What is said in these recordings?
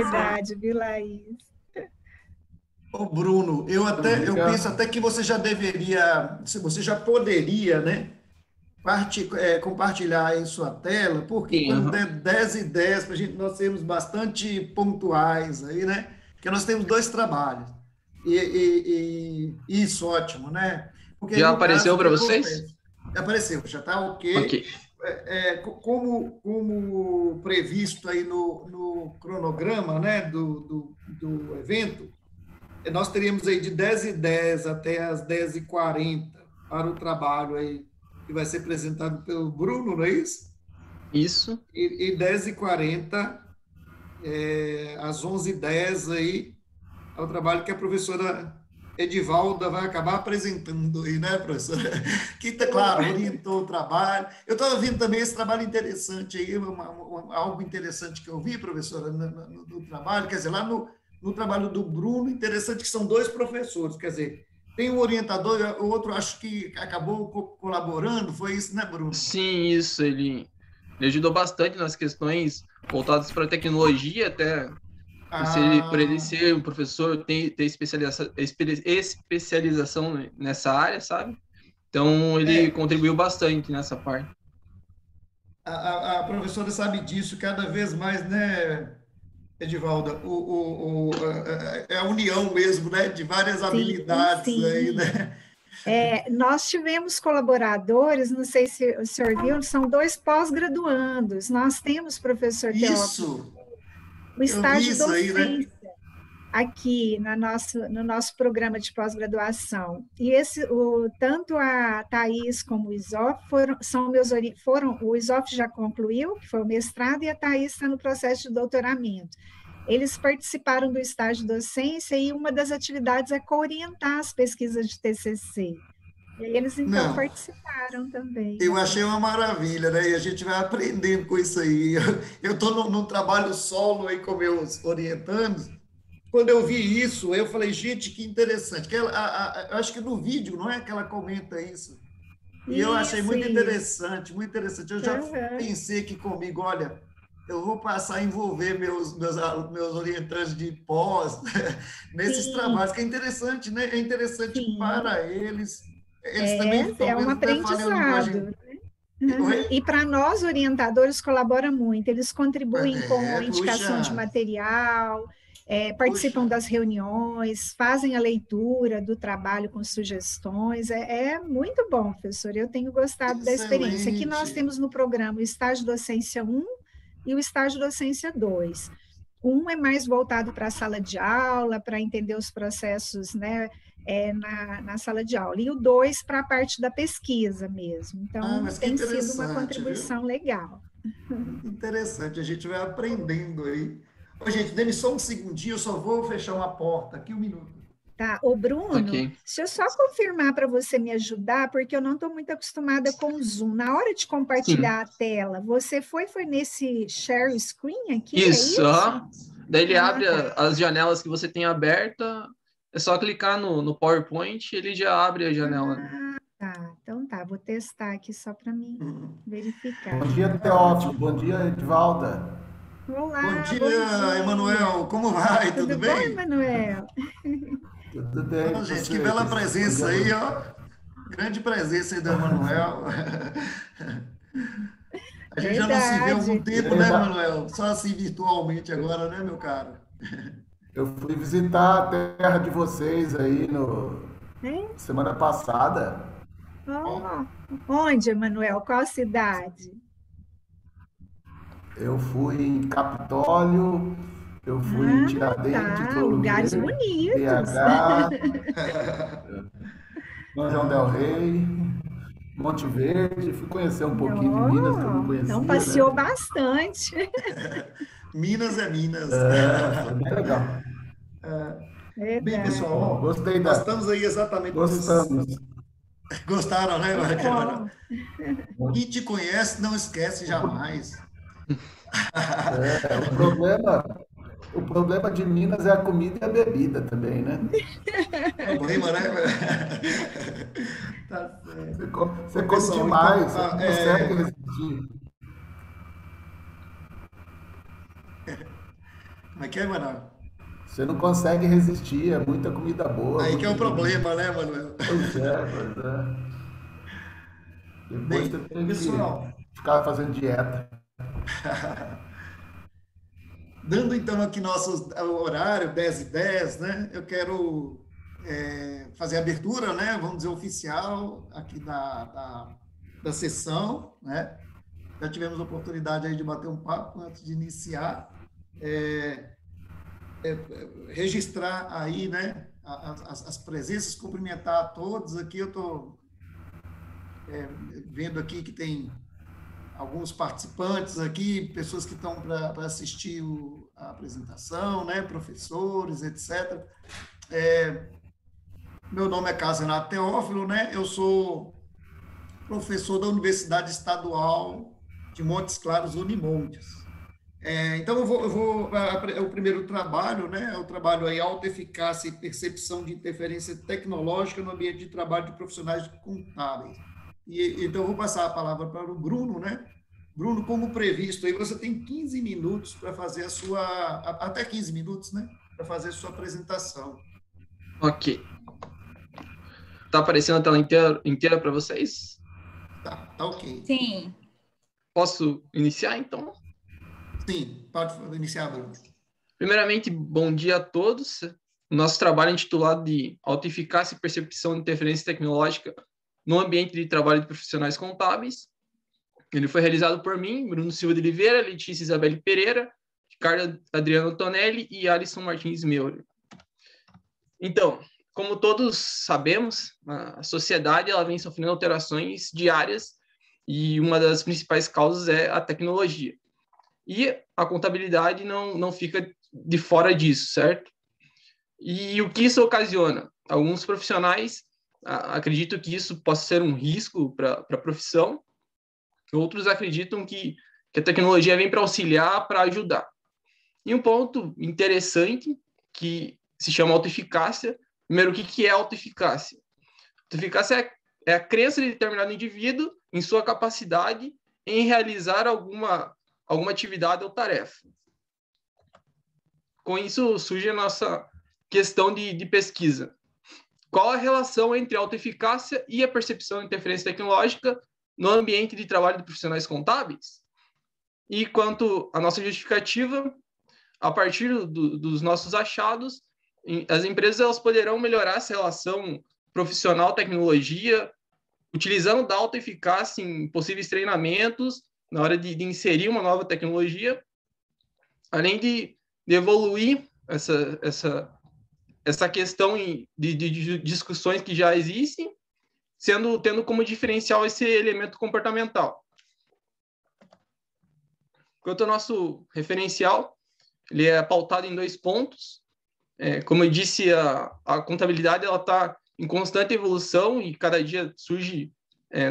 verdade, viu, Laís? Ô, Bruno, eu penso até que você já deveria, se você já poderia, né, compartilhar em sua tela, porque Sim, quando aham. der 10 e 10, para gente, nós sermos bastante pontuais aí, né? Porque nós temos dois trabalhos. E isso, ótimo, né? Porque aí, Já no caso, apareceu o que para vocês? acontece? Apareceu, já está Ok. ok. Como previsto aí no cronograma, né, do evento, nós teríamos aí de 10 e 10 até as 10 e 40 para o trabalho aí que vai ser apresentado pelo Bruno, não é isso? Isso. E 10 e 40 às 11 e 10 aí, é o trabalho que a professora Edivalda vai acabar apresentando aí, né, professora? Que, tá claro, orientou o trabalho. Eu estava vendo também esse trabalho interessante aí, algo interessante que eu vi, professora, no trabalho, quer dizer, lá no trabalho do Bruno, interessante que são dois professores, quer dizer, tem um orientador, o outro acho que acabou colaborando, foi isso, né, Bruno? Sim, isso. Ele ajudou bastante nas questões voltadas para a tecnologia, até por ele Ah, ser um professor, ter especialização nessa área, sabe? Então, ele é, contribuiu bastante nessa parte. a professora sabe disso cada vez mais, né, Edivalda? É a união mesmo, né, de várias Sim, habilidades aí, sim. né? Nós tivemos colaboradores, não sei se o senhor viu, são dois pós-graduandos. Nós temos, professor Teófilo, Isso, o eu vi estágio isso aí, né? docente aqui no nosso programa de pós-graduação. E tanto a Thais como o Isof o Isof já concluiu, que foi o mestrado, e a Thais está no processo de doutoramento. Eles participaram do estágio docência e uma das atividades é coorientar as pesquisas de TCC. E aí eles, então, Não, participaram também. eu achei uma maravilha, né? E a gente vai aprendendo com isso aí. Eu estou num trabalho solo aí com meus orientandos. Quando eu vi isso, eu falei, gente, que interessante. Eu acho que no vídeo, não é que ela comenta isso. E eu achei Isso, muito isso. interessante, muito interessante. Eu já Uhum. pensei que comigo, olha, eu vou passar a envolver meus orientantes de pós nesses Sim, trabalhos, que é interessante, né? É interessante sim. para eles. Eles também É um talvez até falem a linguagem. aprendizado. Uhum. Oi? E para nós, orientadores, colabora muito. Eles contribuem com Puxa, indicação de material, puxa. participam das reuniões, fazem a leitura do trabalho com sugestões. É muito bom, professor. Eu tenho gostado da experiência. Aqui nós Excelente. temos no programa o estágio docência 1 e o estágio docência 2. Um é mais voltado para a sala de aula, para entender os processos, né, na sala de aula. E o 2 para a parte da pesquisa mesmo. Ah, Então, mas que tem sido uma interessante, viu? contribuição legal. Muito interessante. A gente vai aprendendo aí. Ô, gente, dê-me só um segundinho, eu só vou fechar uma porta aqui, um minuto. Tá, o Bruno, Ok. deixa eu só confirmar para você me ajudar, porque eu não estou muito acostumada com o Zoom. Na hora de Sim. compartilhar a tela, você foi nesse share screen aqui, é Isso, isso? aham. Daí ele Ah, abre tá. as janelas que você tem aberta. É só clicar no PowerPoint, ele já abre a janela, né? Tá, então tá, vou testar aqui só para mim Bom verificar. dia, Teófilo. Bom dia, Edvalda. Bom Olá, bom dia, dia. Emanuel. Como vai? Tudo Tudo bom, bem? Emanuel? Tudo bem Ô, com gente, que bela vocês? Bom presença dia, aí, Bruno. ó. Grande presença aí do Emanuel. A gente já não se vê há algum Verdade. E tempo, aí, né, Emanuel? Só assim virtualmente agora, né, meu caro? eu fui visitar a terra de vocês aí no É? semana passada. Ó, Oh, onde, Emanuel? Qual cidade? Eu fui em Capitólio, eu fui em Ah, Tiradentes, tá. Ouro Lugares Verde, bonitos. BH, São João del Rei, Monte Verde. Fui conhecer um pouquinho de Minas que eu não Oh, então conhecia, passeou né? bastante. Minas é Minas. Foi bem legal. Bem, Verdade. pessoal, Bom, ó, nós estamos aí exatamente. gostamos. Gostaram, né, Que Emanuel? bom. Quem te conhece não esquece jamais. O problema de Minas é a comida e a bebida também, né? Problema, né? Tá certo. Você Ô, come pessoal, então, demais, você não consegue resistir. Como é que é, Manuel? Você não consegue resistir, é muita comida boa, Aí que é muito o vinho. problema, né, Manuel? Pois é, pois é. Depois você Bem, tem que pessoal, ficar fazendo dieta. dando então aqui nosso horário, 10h10, né? Eu quero fazer a abertura, né? Vamos dizer, oficial aqui da sessão, né? Já tivemos a oportunidade aí de bater um papo antes de iniciar. É, registrar aí, né? As presenças, cumprimentar a todos. Aqui eu estou vendo aqui que tem alguns participantes aqui, pessoas que estão para assistir a apresentação, né, professores, etc. Meu nome é Carlos Renato Teófilo, né? Eu sou professor da Universidade Estadual de Montes Claros, Unimontes. Então, o primeiro trabalho, né, é o trabalho aí, autoeficácia e percepção de interferência tecnológica no ambiente de trabalho de profissionais contábeis. Então, eu vou passar a palavra para o Bruno, né? Bruno, como previsto, aí você tem 15 minutos para fazer até 15 minutos, né, para fazer a sua apresentação. Ok. Tá aparecendo a tela inteira para vocês? Tá ok. Sim. Posso iniciar, então? Sim, pode iniciar, Bruno. Primeiramente, bom dia a todos. O nosso trabalho é intitulado de Autoeficácia e Percepção de Interferência Tecnológica no Ambiente de Trabalho de Profissionais Contábeis. Ele foi realizado por mim, Bruno Silva de Oliveira, Letícia Isabelle Pereira, Ricardo Adriano Tonelli e Alisson Martins Meurer. Então, como todos sabemos, a sociedade ela vem sofrendo alterações diárias e uma das principais causas é a tecnologia. E a contabilidade não fica de fora disso, certo? E o que isso ocasiona? Alguns profissionais acreditam que isso possa ser um risco para a profissão, outros acreditam que a tecnologia vem para auxiliar, para ajudar. E um ponto interessante que se chama autoeficácia. Primeiro, o que é autoeficácia? Autoeficácia é a crença de determinado indivíduo em sua capacidade em realizar alguma atividade ou tarefa. Com isso, surge a nossa questão de pesquisa. Qual a relação entre a autoeficácia e a percepção de interferência tecnológica no ambiente de trabalho de profissionais contábeis? E quanto à nossa justificativa, a partir dos nossos achados, as empresas elas poderão melhorar essa relação profissional-tecnologia, utilizando da autoeficácia em possíveis treinamentos, na hora de inserir uma nova tecnologia, além de evoluir essa questão de discussões que já existem, tendo como diferencial esse elemento comportamental. Quanto ao nosso referencial, ele é pautado em 2 pontos. Como eu disse, a contabilidade está em constante evolução e cada dia surge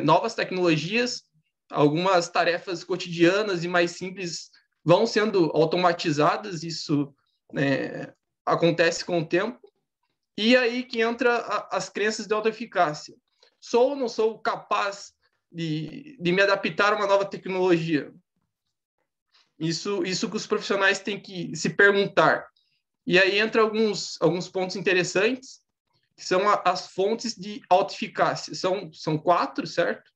novas tecnologias, algumas tarefas cotidianas e mais simples vão sendo automatizadas, isso acontece com o tempo. E aí que entra as crenças de autoeficácia. Sou ou não sou capaz de me adaptar a uma nova tecnologia? Isso que os profissionais têm que se perguntar. E aí entra alguns pontos interessantes, que são as fontes de autoeficácia. São 4, certo?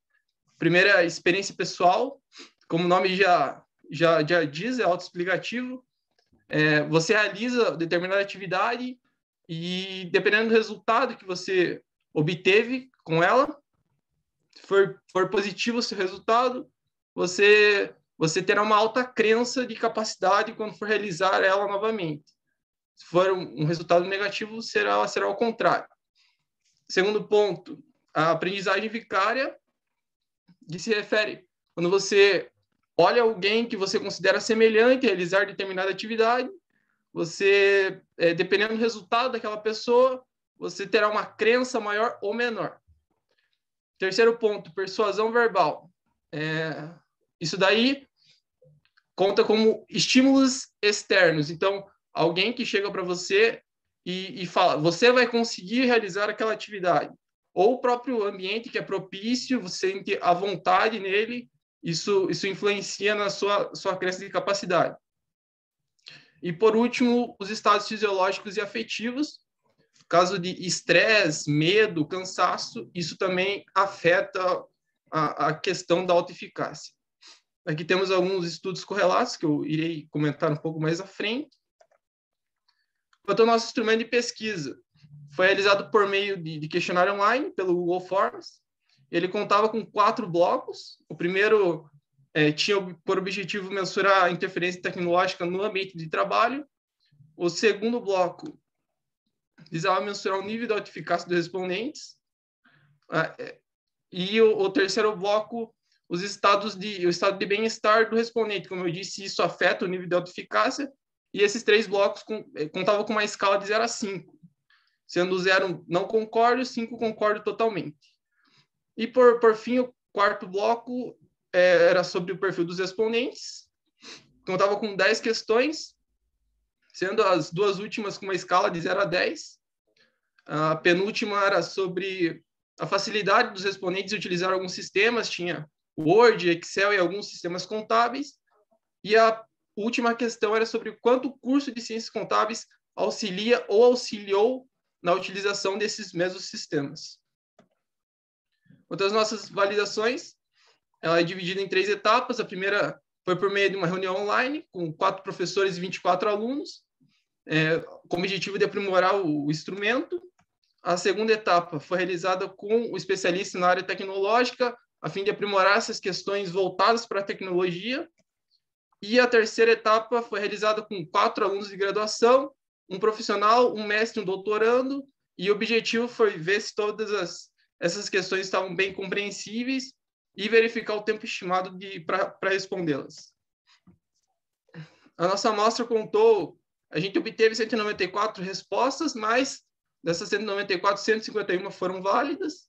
Primeiro é a experiência pessoal, como o nome já diz, é autoexplicativo. Você realiza determinada atividade e, dependendo do resultado que você obteve com ela, se for positivo o seu resultado, você terá uma alta crença de capacidade quando for realizar ela novamente. Se for um resultado negativo, será o contrário. Segundo ponto, a aprendizagem vicária, que se refere quando você olha alguém que você considera semelhante a realizar determinada atividade, você, dependendo do resultado daquela pessoa, você terá uma crença maior ou menor. Terceiro ponto, persuasão verbal. Isso daí conta como estímulos externos. Então, alguém que chega para você e fala, você vai conseguir realizar aquela atividade. Ou o próprio ambiente que é propício, você sente a vontade nele, isso influencia na sua crença de capacidade. E, por último, os estados fisiológicos e afetivos. Caso de estresse, medo, cansaço, isso também afeta a questão da autoeficácia. Aqui temos alguns estudos correlatos, que eu irei comentar um pouco mais à frente. Quanto ao nosso instrumento de pesquisa, foi realizado por meio de questionário online, pelo Google Forms. Ele contava com 4 blocos. O primeiro tinha por objetivo mensurar a interferência tecnológica no ambiente de trabalho. O segundo bloco visava mensurar o nível de autoeficácia dos respondentes. E o terceiro bloco, o estado de bem-estar do respondente. Como eu disse, isso afeta o nível de autoeficácia. E esses 3 blocos contavam com uma escala de 0 a 5, sendo 0 não concordo, 5 concordo totalmente. E, por fim, o quarto bloco era sobre o perfil dos respondentes. Contava com 10 questões, sendo as 2 últimas com uma escala de 0 a 10. A penúltima era sobre a facilidade dos respondentes de utilizar alguns sistemas, tinha Word, Excel e alguns sistemas contábeis. E a última questão era sobre quanto o curso de Ciências Contábeis auxilia ou auxiliou na utilização desses mesmos sistemas. Quanto às nossas validações, ela é dividida em 3 etapas. A primeira foi por meio de uma reunião online, com 4 professores e 24 alunos, com o objetivo de aprimorar o instrumento. A segunda etapa foi realizada com o especialista na área tecnológica, a fim de aprimorar essas questões voltadas para a tecnologia. E a terceira etapa foi realizada com 4 alunos de graduação, um profissional, um mestre, um doutorando, e o objetivo foi ver se todas essas questões estavam bem compreensíveis e verificar o tempo estimado para respondê-las. A nossa amostra a gente obteve 194 respostas, mas dessas 194, 151 foram válidas.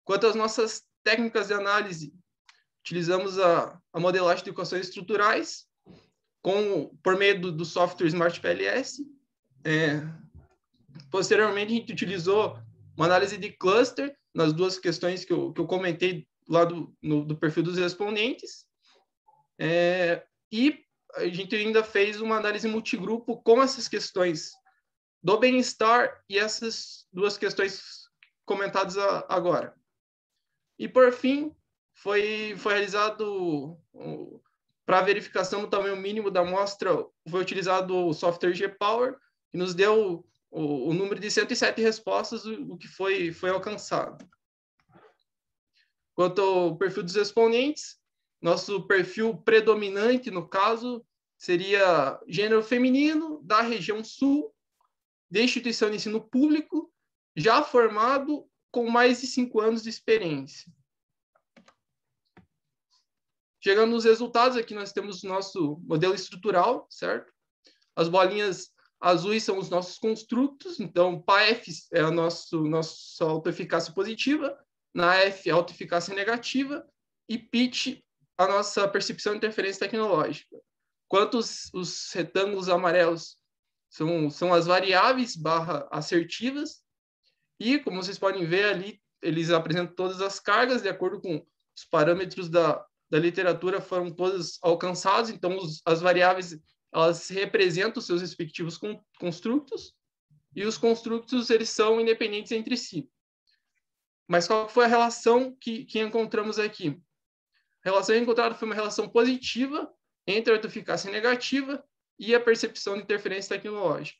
Quanto às nossas técnicas de análise, utilizamos a modelagem de equações estruturais, por meio do software SmartPLS. Posteriormente, a gente utilizou uma análise de cluster nas 2 questões que eu comentei lá do perfil dos respondentes. E a gente ainda fez uma análise multigrupo com essas questões do bem-estar e essas 2 questões comentadas agora. E, por fim, foi realizado, para a verificação do tamanho mínimo da amostra, foi utilizado o software GPower, que nos deu o número de 107 respostas, o que foi alcançado. Quanto ao perfil dos respondentes, nosso perfil predominante, no caso, seria gênero feminino, da região sul, de instituição de ensino público, já formado com mais de 5 anos de experiência. Chegando nos resultados, aqui nós temos o nosso modelo estrutural, certo? As bolinhas azuis são os nossos construtos, então, PAF é a nossa autoeficácia positiva, na F, a autoeficácia negativa, e PIT, a nossa percepção de interferência tecnológica. Quanto os retângulos amarelos são as variáveis /assertivas, e, como vocês podem ver ali, eles apresentam todas as cargas de acordo com os parâmetros da literatura, foram todas alcançados. Então, as variáveis, elas representam os seus respectivos construtos, e os construtos, eles são independentes entre si. Mas qual foi a relação que encontramos aqui? A relação encontrada foi uma relação positiva entre a autoeficácia negativa e a percepção de interferência tecnológica.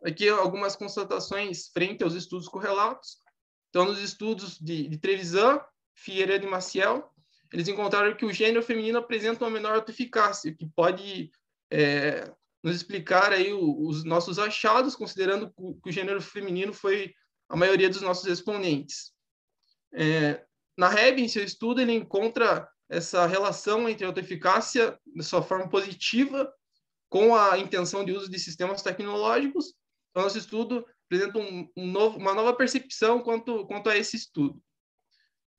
Aqui algumas constatações frente aos estudos correlatos. Então, nos estudos de Trevisan, Figueiredo e Maciel, eles encontraram que o gênero feminino apresenta uma menor autoeficácia, que pode nos explicar aí os nossos achados, considerando que o gênero feminino foi a maioria dos nossos respondentes. Na Reb, em seu estudo, ele encontra essa relação entre a autoeficácia, de sua forma positiva, com a intenção de uso de sistemas tecnológicos. Então, nosso estudo apresenta uma nova percepção quanto a esse estudo.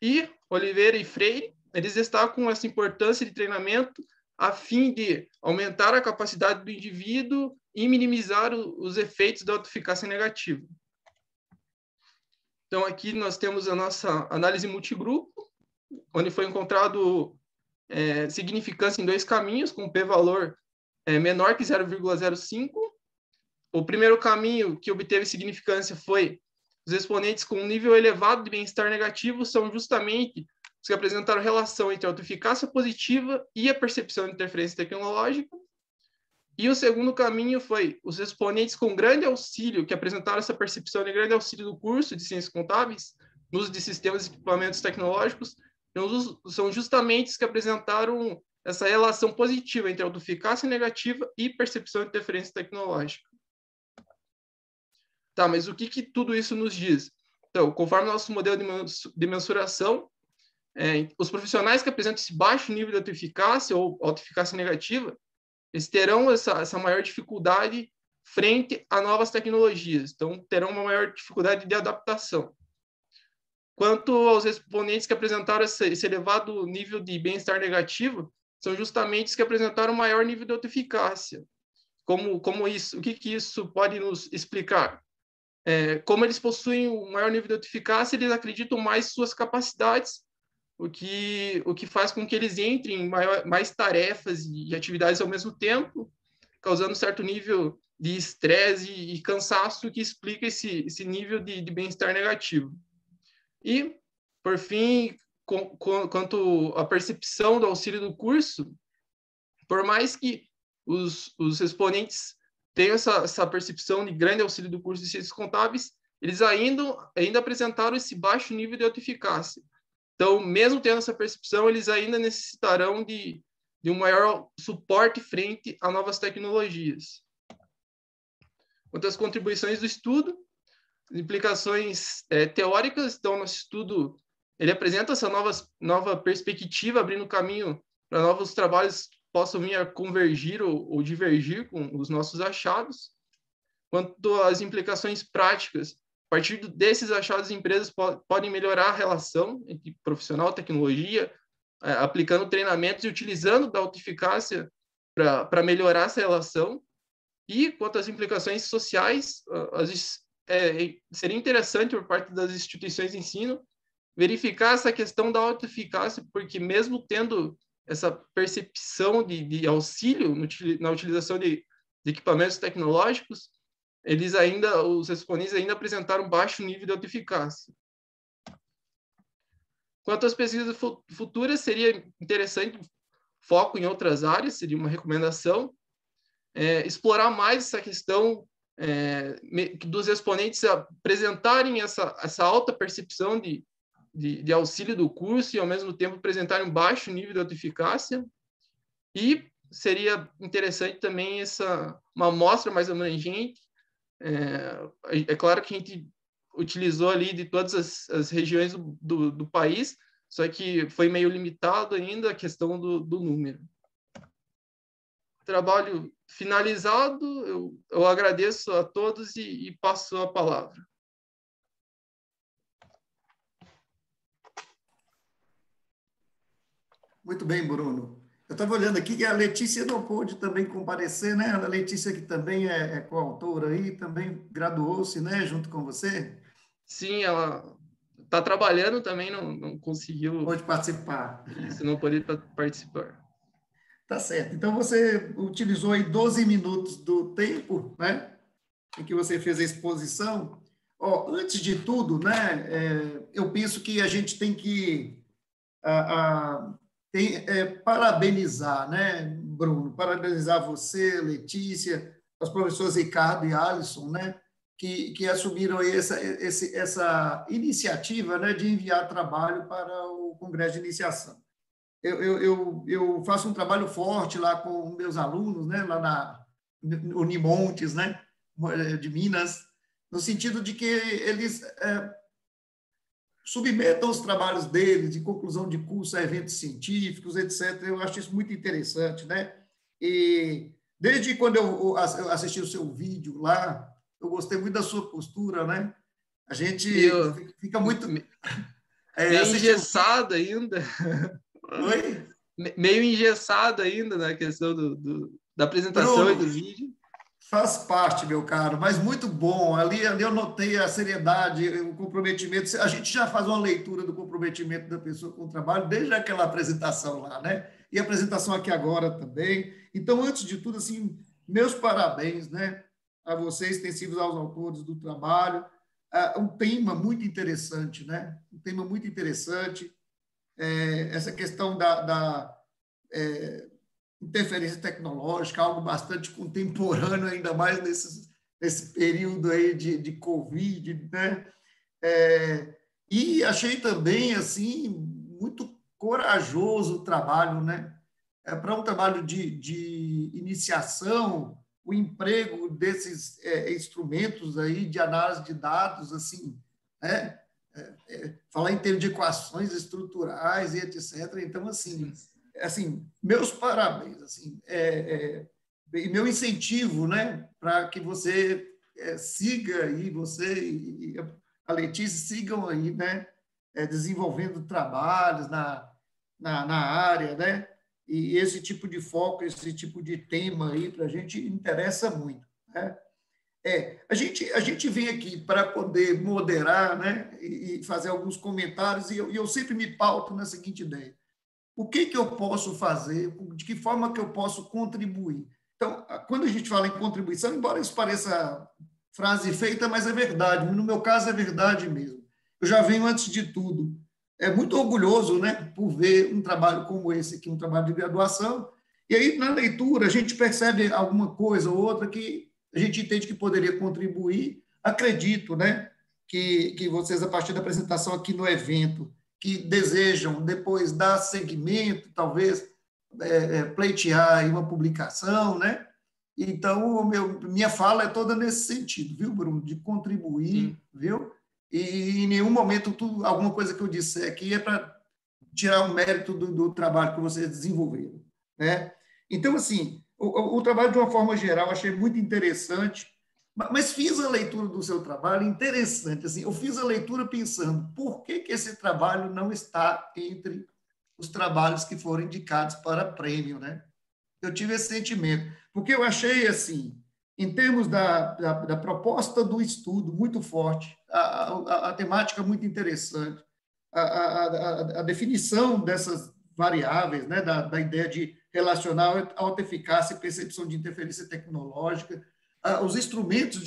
E Oliveira e Freire, eles destacam essa importância de treinamento a fim de aumentar a capacidade do indivíduo e minimizar os efeitos da autoeficácia negativa. Então, aqui nós temos a nossa análise multigrupo, onde foi encontrado significância em 2 caminhos, com p-valor menor que 0,05. O primeiro caminho que obteve significância foi os exponentes com um nível elevado de bem-estar negativo são justamente os que apresentaram relação entre a autoeficácia positiva e a percepção de interferência tecnológica. E o segundo caminho foi os exponentes com grande auxílio, que apresentaram essa percepção de grande auxílio do curso de Ciências Contábeis, no uso de sistemas e equipamentos tecnológicos, são justamente os que apresentaram essa relação positiva entre autoeficácia negativa e percepção de interferência tecnológica. Tá, mas o que tudo isso nos diz? Então, conforme o nosso modelo de mensuração, os profissionais que apresentam esse baixo nível de autoeficácia ou autoeficácia negativa, eles terão essa maior dificuldade frente a novas tecnologias, então terão uma maior dificuldade de adaptação. Quanto aos exponentes que apresentaram esse elevado nível de bem-estar negativo, são justamente os que apresentaram maior nível de autoeficácia. Como isso? O que isso pode nos explicar? Como eles possuem um maior nível de autoeficácia, eles acreditam mais em suas capacidades, o que faz com que eles entrem em mais tarefas e atividades ao mesmo tempo, causando certo nível de estresse e cansaço que explica esse nível de bem-estar negativo. E, por fim, quanto à percepção do auxílio do curso, por mais que os exponentes tenham essa percepção de grande auxílio do curso de Ciências Contábeis, eles ainda apresentaram esse baixo nível de autoeficácia. Então, mesmo tendo essa percepção, eles ainda necessitarão de um maior suporte frente a novas tecnologias. Quanto às contribuições do estudo, implicações teóricas, então, nosso estudo ele apresenta essa nova perspectiva, abrindo caminho para novos trabalhos que possam vir a convergir ou divergir com os nossos achados. Quanto às implicações práticas, a partir desses achados, empresas podem melhorar a relação entre profissional e tecnologia, aplicando treinamentos e utilizando da autoeficácia para melhorar essa relação. E quanto às implicações sociais, seria interessante, por parte das instituições de ensino, verificar essa questão da autoeficácia, porque mesmo tendo essa percepção de auxílio na utilização de equipamentos tecnológicos, os exponentes ainda apresentaram baixo nível de autoeficácia. Quanto às pesquisas futuras, seria interessante foco em outras áreas, seria uma recomendação, explorar mais essa questão dos exponentes apresentarem essa alta percepção de auxílio do curso e, ao mesmo tempo, apresentarem um baixo nível de autoeficácia. E seria interessante também uma amostra mais abrangente. É claro que a gente utilizou ali de todas as regiões do país, só que foi meio limitado ainda a questão do número. Trabalho finalizado, eu agradeço a todos e passo a palavra. Muito bem, Bruno. Eu estava olhando aqui que a Letícia não pôde também comparecer, né? A Letícia, que também é coautora aí, também graduou-se, né, junto com você? Sim, ela está trabalhando também, não conseguiu... Pode participar. Isso, não pôde participar. Tá certo. Então, você utilizou aí 12 minutos do tempo, né, em que você fez a exposição. Antes de tudo, né, eu penso que a gente tem que parabenizar, né, Bruno? Parabenizar você, Letícia, os professores Ricardo e Alisson, né, que assumiram aí essa iniciativa, né, de enviar trabalho para o Congresso de Iniciação. Eu faço um trabalho forte lá com meus alunos, né, lá no Unimontes, né, de Minas, no sentido de que eles submetam os trabalhos deles de conclusão de curso a eventos científicos, etc. Eu acho isso muito interessante, né? E desde quando eu assisti o seu vídeo lá, eu gostei muito da sua postura, né? A gente fica muito... meio engessado ainda. Oi? Meio engessado ainda na questão da apresentação, Bruno, e do vídeo. Faz parte, meu caro, mas muito bom. Ali eu notei a seriedade, o comprometimento. A gente já faz uma leitura do comprometimento da pessoa com o trabalho desde aquela apresentação lá, né? e a apresentação aqui agora também. Então, antes de tudo, assim, meus parabéns, né, a vocês, extensivos aos autores do trabalho. Um tema muito interessante, né? Um tema muito interessante. Essa questão da interferência tecnológica, algo bastante contemporâneo, ainda mais nesse período aí de Covid, né? E achei também, assim, muito corajoso o trabalho, né? Para um trabalho de iniciação, o emprego desses instrumentos aí de análise de dados, assim, né? Falar em termos de equações estruturais e etc. Então, assim, meus parabéns, assim, e meu incentivo, né, para que você siga aí, você e a Letícia sigam aí, né, desenvolvendo trabalhos na área, né, e esse tipo de foco, esse tipo de tema aí para a gente interessa muito, né? A gente vem aqui para poder moderar, né, e fazer alguns comentários, e eu sempre me pauto na seguinte ideia: o que eu posso fazer, de que forma que eu posso contribuir? Então, quando a gente fala em contribuição, embora isso pareça frase feita, mas é verdade, no meu caso é verdade mesmo. Eu já venho, antes de tudo, muito orgulhoso, né, por ver um trabalho como esse aqui, um trabalho de graduação, e aí, na leitura, a gente percebe alguma coisa ou outra que a gente entende que poderia contribuir. Acredito, né, que vocês, a partir da apresentação aqui no evento, que desejam depois dar seguimento, talvez pleitear uma publicação, né? Então, minha fala é toda nesse sentido, viu, Bruno? De contribuir, viu? E em nenhum momento alguma coisa que eu disser aqui é para tirar o mérito do trabalho que vocês desenvolveram, né? Então, assim, o trabalho, de uma forma geral, achei muito interessante, mas fiz a leitura do seu trabalho interessante. Assim, eu fiz a leitura pensando por que esse trabalho não está entre os trabalhos que foram indicados para prêmio, né? Eu tive esse sentimento, porque eu achei, assim, em termos da proposta do estudo, muito forte, a temática muito interessante, a definição dessas variáveis, né, da ideia de relacionar alta eficácia e percepção de interferência tecnológica, os instrumentos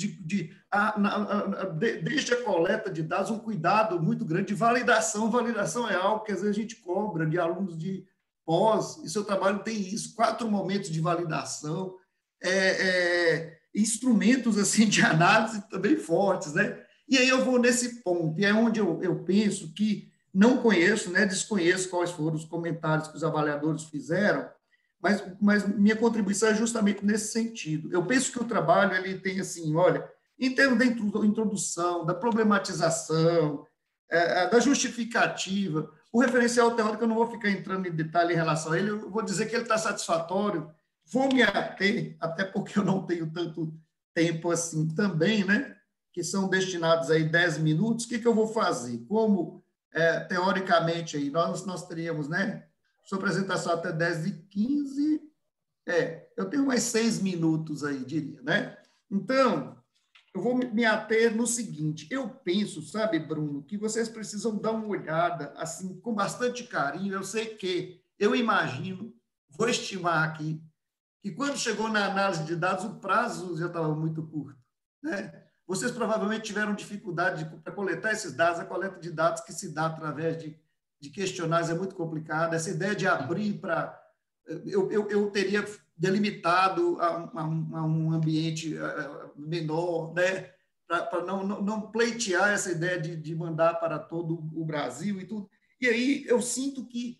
desde a coleta de dados, um cuidado muito grande de validação. Validação é algo que às vezes a gente cobra de alunos de pós, e seu trabalho tem isso, 4 momentos de validação, instrumentos assim de análise também fortes, né? E aí eu vou nesse ponto, e é onde eu penso que não conheço, né, desconheço quais foram os comentários que os avaliadores fizeram, mas minha contribuição é justamente nesse sentido. Eu penso que o trabalho ele tem, assim, olha, em termos da introdução, da problematização, da justificativa, o referencial teórico eu não vou ficar entrando em detalhe em relação a ele, eu vou dizer que ele está satisfatório, vou me ater, até porque eu não tenho tanto tempo assim também, né, que são destinados aí 10 minutos, o que eu vou fazer? Como, teoricamente, aí, nós teríamos, né, sua apresentação até 10h15, eu tenho mais 6 minutos aí, diria, né? Então, eu vou me ater no seguinte: eu penso, sabe, Bruno, que vocês precisam dar uma olhada, assim, com bastante carinho. Eu sei que, eu imagino, vou estimar aqui, que quando chegou na análise de dados, o prazo já estava muito curto, né? Vocês provavelmente tiveram dificuldade para coletar esses dados, a coleta de dados que se dá através de questionários é muito complicada. Essa ideia de abrir para... Eu teria delimitado a um ambiente menor, né, para não pleitear essa ideia de mandar para todo o Brasil e tudo. E aí eu sinto que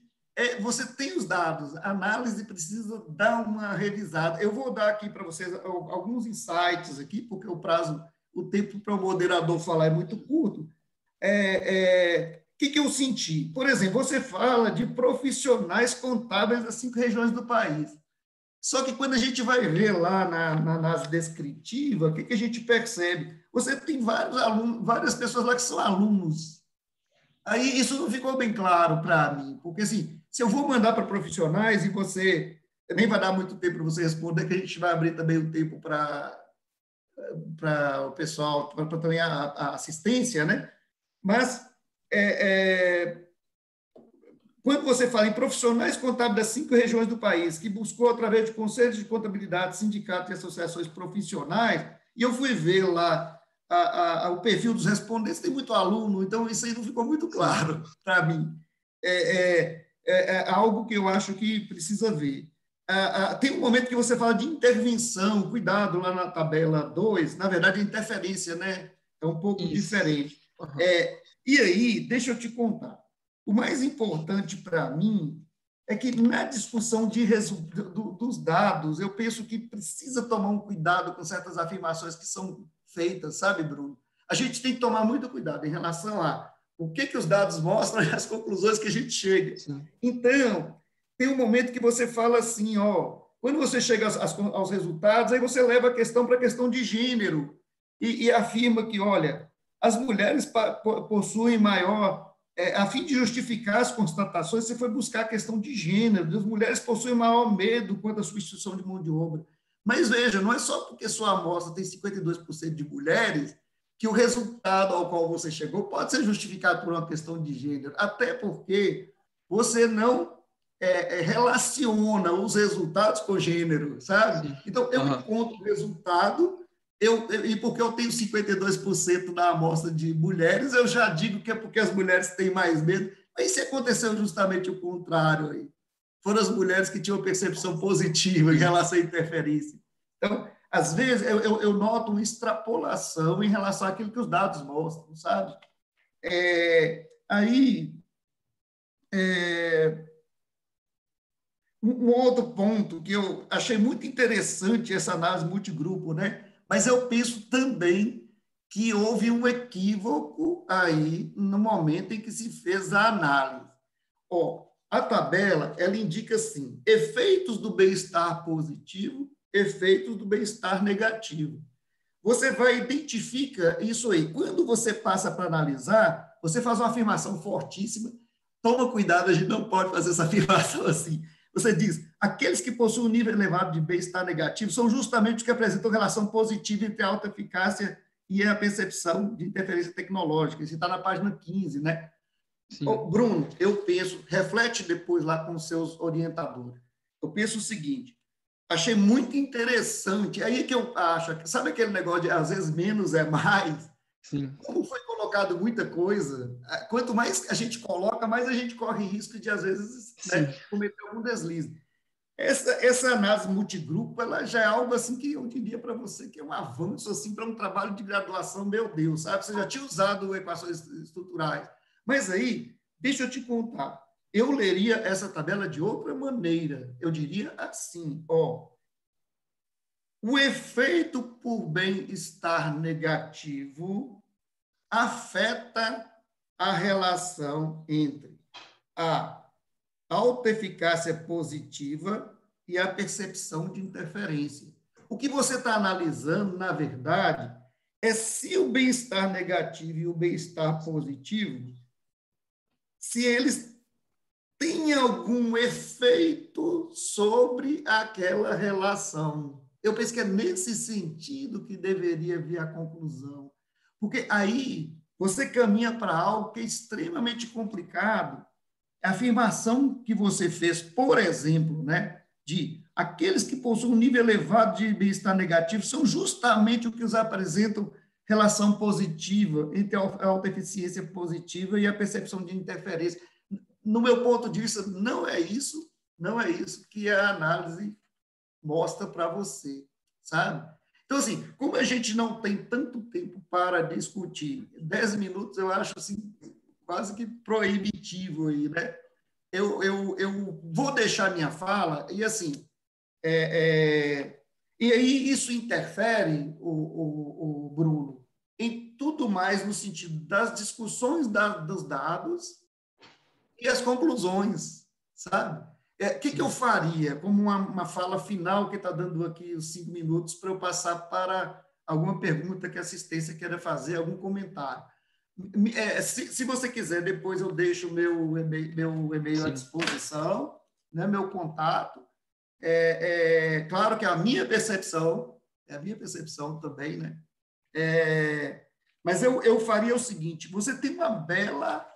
você tem os dados, a análise precisa dar uma revisada. Eu vou dar aqui para vocês alguns insights aqui, porque o tempo para o moderador falar é muito curto. O que eu senti? Por exemplo, você fala de profissionais contábeis das 5 regiões do país. Só que quando a gente vai ver lá nas descritivas, o que a gente percebe? Você tem vários alunos, várias pessoas lá que são alunos. Aí isso não ficou bem claro para mim, porque assim, se eu vou mandar para profissionais e você nem vai dar muito tempo para você responder, que a gente vai abrir também o tempo para o pessoal, para também a assistência, né? Mas quando você fala em profissionais contábeis das 5 regiões do país, que buscou através de conselhos de contabilidade, sindicatos e associações profissionais, e eu fui ver lá o perfil dos respondentes, tem muito aluno, então isso aí não ficou muito claro para mim. É algo que eu acho que precisa ver. Tem um momento que você fala de intervenção, cuidado, lá na tabela 2, na verdade, a interferência, né? É um pouco diferente. Uhum. E aí, deixa eu te contar. O mais importante para mim é que na discussão dos dados, eu penso que precisa tomar um cuidado com certas afirmações que são feitas, sabe, Bruno? A gente tem que tomar muito cuidado em relação a o que os dados mostram e as conclusões que a gente chega. Sim. Então, tem um momento que você fala assim, quando você chega aos resultados, aí você leva a questão para a questão de gênero e afirma que, olha, as mulheres possuem maior... a fim de justificar as constatações, você foi buscar a questão de gênero, as mulheres possuem maior medo quanto à substituição de mão de obra. Mas veja, não é só porque sua amostra tem 52% de mulheres que o resultado ao qual você chegou pode ser justificado por uma questão de gênero, até porque você não relaciona os resultados com gênero, sabe? Sim. Então, eu encontro o resultado, e porque eu tenho 52% da amostra de mulheres, eu já digo que é porque as mulheres têm mais medo, mas se aconteceu justamente o contrário aí. Foram as mulheres que tinham percepção positiva em relação à interferência. Então, às vezes, eu noto uma extrapolação em relação àquilo que os dados mostram, sabe? Um outro ponto que eu achei muito interessante essa análise multigrupo, né? Mas eu penso também que houve um equívoco aí no momento em que se fez a análise. A tabela, ela indica assim, efeitos do bem-estar positivo, efeitos do bem-estar negativo. Você vai identificar isso aí. Quando você passa para analisar, você faz uma afirmação fortíssima. Toma cuidado, a gente não pode fazer essa afirmação assim. Você diz, aqueles que possuem um nível elevado de bem-estar negativo são justamente os que apresentam relação positiva entre a alta eficácia e a percepção de interferência tecnológica. Isso está na página 15, né? Bruno, eu penso, reflete depois lá com os seus orientadores. Eu penso o seguinte, achei muito interessante, aí que eu acho, sabe aquele negócio de às vezes menos é mais? Sim. Como foi colocado muita coisa, quanto mais a gente coloca, mais a gente corre risco de, às vezes, né, cometer algum deslize. Essa análise multigrupo, ela já é algo assim que eu diria para você que é um avanço assim, para um trabalho de graduação, meu Deus, sabe? Você já tinha usado equações estruturais. Mas aí, deixa eu te contar, eu leria essa tabela de outra maneira. Eu diria assim, o efeito por bem-estar negativo afeta a relação entre a alta eficácia positiva e a percepção de interferência. O que você está analisando, na verdade, é se o bem-estar negativo e o bem-estar positivo, se eles têm algum efeito sobre aquela relação. Eu penso que é nesse sentido que deveria vir a conclusão. Porque aí você caminha para algo que é extremamente complicado. A afirmação que você fez, por exemplo, né, de aqueles que possuem um nível elevado de bem-estar negativo são justamente os que os apresentam relação positiva entre a alta eficiência positiva e a percepção de interferência. No meu ponto de vista, não é isso que a análise mostra para você, sabe? Então, assim, como a gente não tem tanto tempo para discutir, 10 minutos eu acho assim, quase que proibitivo aí, né? Eu vou deixar minha fala e, assim, e aí isso interfere, o Bruno, em tudo mais no sentido das discussões dos dados e as conclusões, sabe? O que eu faria, como uma fala final que está dando aqui os 5 minutos para eu passar para alguma pergunta que a assistência queira fazer, algum comentário. Se você quiser, depois eu deixo meu e-mail à disposição, né, meu contato. Claro que é a minha percepção também, né? Mas eu faria o seguinte, você tem uma bela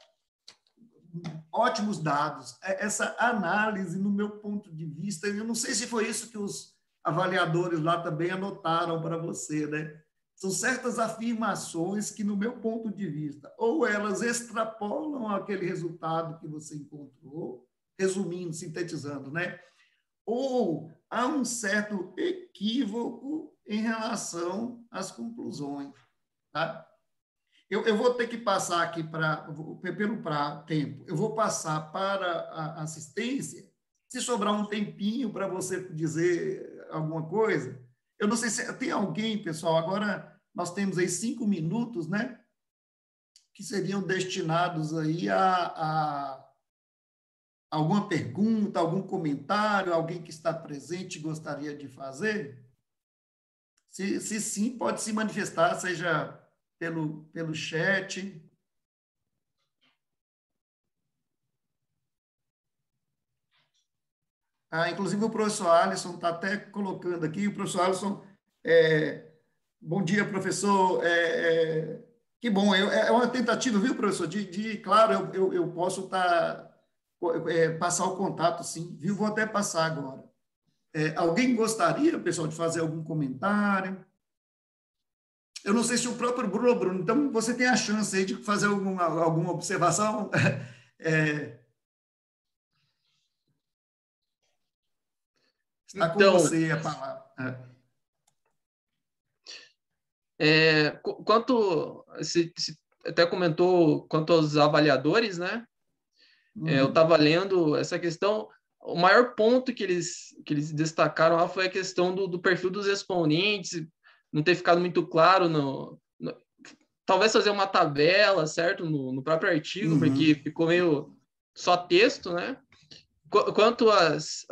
ótimos dados. Essa análise, no meu ponto de vista, eu não sei se foi isso que os avaliadores lá também anotaram para você, né? São certas afirmações que, no meu ponto de vista, ou elas extrapolam aquele resultado que você encontrou, resumindo, sintetizando, né? Ou há um certo equívoco em relação às conclusões, tá? Eu vou ter que passar aqui pelo tempo, eu vou passar para a assistência, se sobrar um tempinho para você dizer alguma coisa. Eu não sei se tem alguém, pessoal, agora nós temos aí 5 minutos, né, que seriam destinados aí a alguma pergunta, algum comentário, alguém que está presente e gostaria de fazer. Se sim, pode se manifestar, seja pelo chat. Inclusive, o professor Alisson está até colocando aqui. O professor Alisson, bom dia, professor. Que bom, é uma tentativa, viu, professor? Claro, eu posso passar o contato, sim, viu? Vou até passar agora. Alguém gostaria, pessoal, de fazer algum comentário? Eu não sei se o próprio Bruno, então você tem a chance aí de fazer alguma observação. Está com você a palavra. Quanto, você até comentou quanto aos avaliadores, né? Eu estava lendo essa questão. O maior ponto que eles destacaram lá foi a questão do perfil dos respondentes, não ter ficado muito claro talvez fazer uma tabela, certo, no próprio artigo, porque ficou meio só texto, né? Quanto às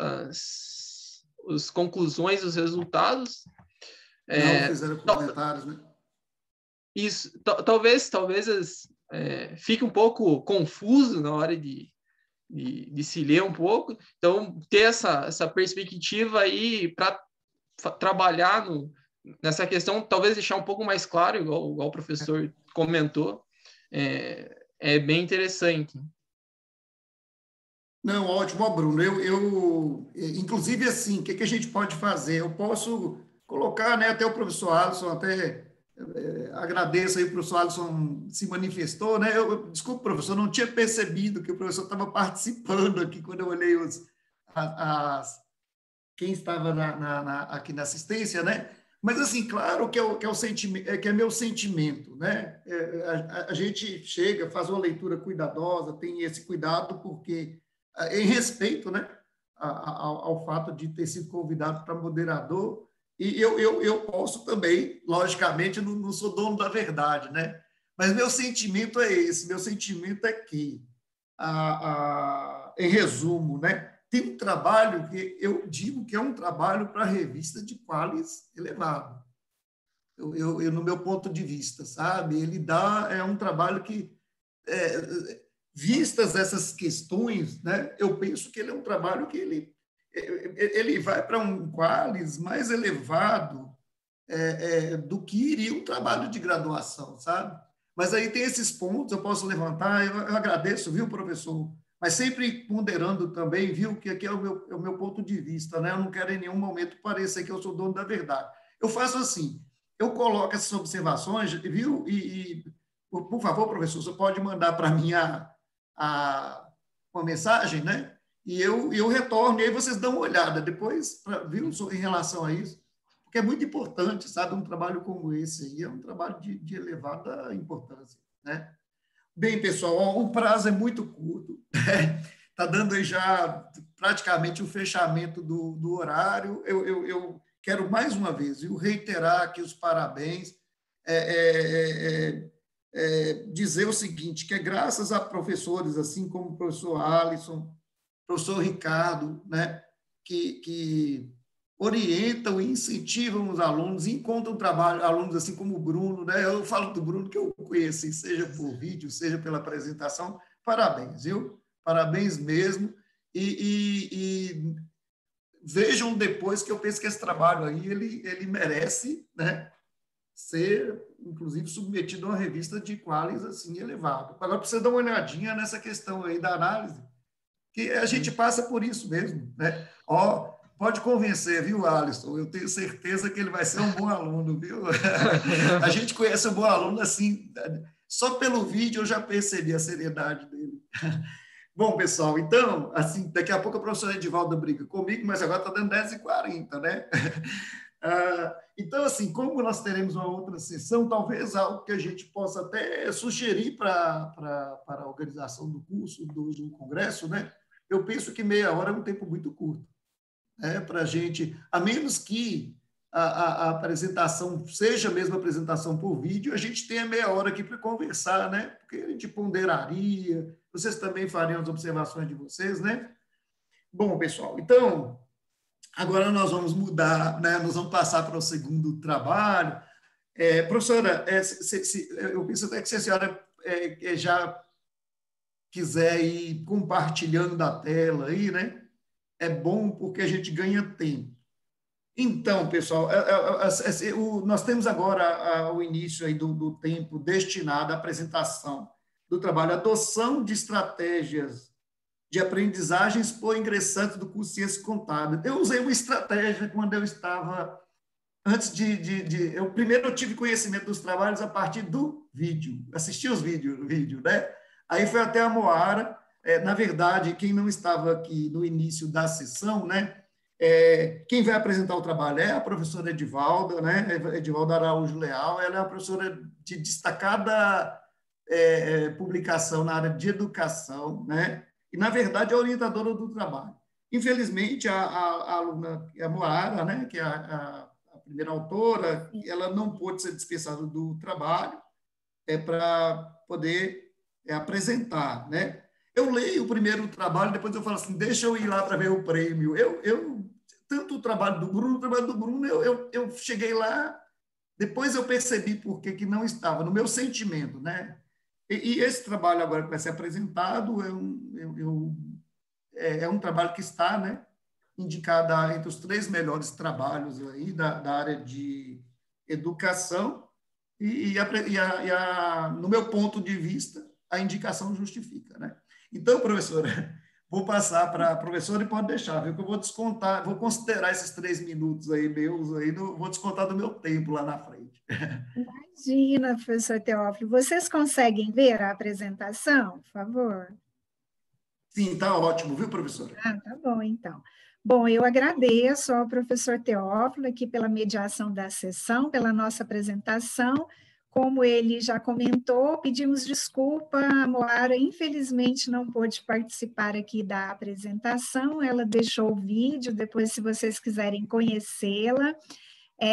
conclusões, os resultados... Não fizeram comentários, né? Isso, talvez fique um pouco confuso na hora de se ler um pouco, então ter essa perspectiva aí para trabalhar nessa questão, talvez deixar um pouco mais claro, igual o professor comentou, é bem interessante. Não, ótimo, Bruno. Inclusive, assim, o que a gente pode fazer? Eu posso colocar, né, até o professor Alisson, agradeço aí, o professor Alisson se manifestou, né? Desculpa, professor, não tinha percebido que o professor estava participando aqui quando eu olhei quem estava aqui na assistência, né? Mas, assim, claro que é meu sentimento, né? A gente chega, faz uma leitura cuidadosa, tem esse cuidado, porque, em respeito, né, ao fato de ter sido convidado para moderador, e eu posso também, logicamente, não sou dono da verdade, né? Mas meu sentimento é esse, meu sentimento é que, em resumo, né, tem um trabalho que eu digo que é um trabalho para revista de qualis elevado. No meu ponto de vista, sabe? É um trabalho que, vistas essas questões, né, eu penso que ele é um trabalho que ele vai para um qualis mais elevado do que iria um trabalho de graduação, sabe? Mas aí tem esses pontos, eu posso levantar, eu agradeço, viu, professor? Mas sempre ponderando também, viu, que aqui é o meu ponto de vista, né? Eu não quero em nenhum momento parecer que eu sou dono da verdade. Eu faço assim, eu coloco essas observações, viu? Por favor, professor, você pode mandar para mim uma mensagem, né? E eu retorno, e aí vocês dão uma olhada depois, viu, em relação a isso, porque é muito importante, sabe, um trabalho como esse aí, é um trabalho de elevada importância, né? Bem, pessoal, o prazo é muito curto, está dando aí já praticamente o fechamento do horário. Eu quero mais uma vez reiterar aqui os parabéns, dizer o seguinte, que é graças a professores, assim como o professor Alisson, professor Ricardo, né, que orientam e incentivam os alunos, encontram trabalho, alunos assim como o Bruno, né? Eu falo do Bruno que eu conheci, seja por vídeo, seja pela apresentação. Parabéns, viu? Parabéns mesmo. E vejam depois que eu penso que esse trabalho aí, ele merece, né, ser, inclusive, submetido a uma revista de qualis assim, elevado. Agora, precisa dar uma olhadinha nessa questão aí da análise, que a gente passa por isso mesmo, né? Ó, pode convencer, viu, Alisson? Eu tenho certeza que ele vai ser um bom aluno, viu? A gente conhece um bom aluno, assim, só pelo vídeo eu já percebi a seriedade dele. Bom, pessoal, então, assim, daqui a pouco a professora Edivalda briga comigo, mas agora está dando 10h40, né? Então, assim, como nós teremos uma outra sessão, talvez algo que a gente possa até sugerir para a organização do curso, do congresso, né? Eu penso que meia hora é um tempo muito curto, né? Para a gente, a menos que a apresentação seja mesmo apresentação por vídeo, a gente tenha meia hora aqui para conversar, né? Porque a gente ponderaria, vocês também fariam as observações de vocês, né? Bom, pessoal, então, agora nós vamos mudar, né? Nós vamos passar para o segundo trabalho. Professora, eu penso até que se a senhora já quiser ir compartilhando da tela aí, né? É bom porque a gente ganha tempo. Então, pessoal, nós temos agora o início aí do tempo destinado à apresentação do trabalho, adoção de estratégias de aprendizagens por ingressantes do curso de Ciências Contábeis. Eu usei uma estratégia quando eu estava, antes primeiro eu tive conhecimento dos trabalhos a partir do vídeo, assisti os vídeos, né? Aí foi até a Moara, na verdade, quem não estava aqui no início da sessão, né? Quem vai apresentar o trabalho é a professora Edivalda, né? Edivalda Araújo Leal, ela é uma professora de destacada publicação na área de educação, né? E, na verdade, é orientadora do trabalho. Infelizmente, a aluna, a Moara, né? Que é a primeira autora, ela não pôde ser dispensada do trabalho para poder apresentar, né? Eu leio o primeiro trabalho, depois eu falo assim, deixa eu ir lá para ver o prêmio. Tanto o trabalho do Bruno, eu cheguei lá, depois eu percebi por que não estava, no meu sentimento, né? E esse trabalho agora que vai ser apresentado é um trabalho que está, né, indicado entre os 3 melhores trabalhos aí da área de educação no meu ponto de vista, a indicação justifica, né? Então, professora, vou passar para a professora e pode deixar, viu? Que eu vou descontar, vou considerar esses 3 minutos aí meus, vou descontar do meu tempo lá na frente. Imagina, professor Teófilo. Vocês conseguem ver a apresentação, por favor? Sim, está ótimo, viu, professora? Tá bom, então. Bom, eu agradeço ao professor Teófilo aqui pela mediação da sessão, pela nossa apresentação. Como ele já comentou, pedimos desculpa, a Moara infelizmente não pôde participar aqui da apresentação, ela deixou o vídeo, depois se vocês quiserem conhecê-la.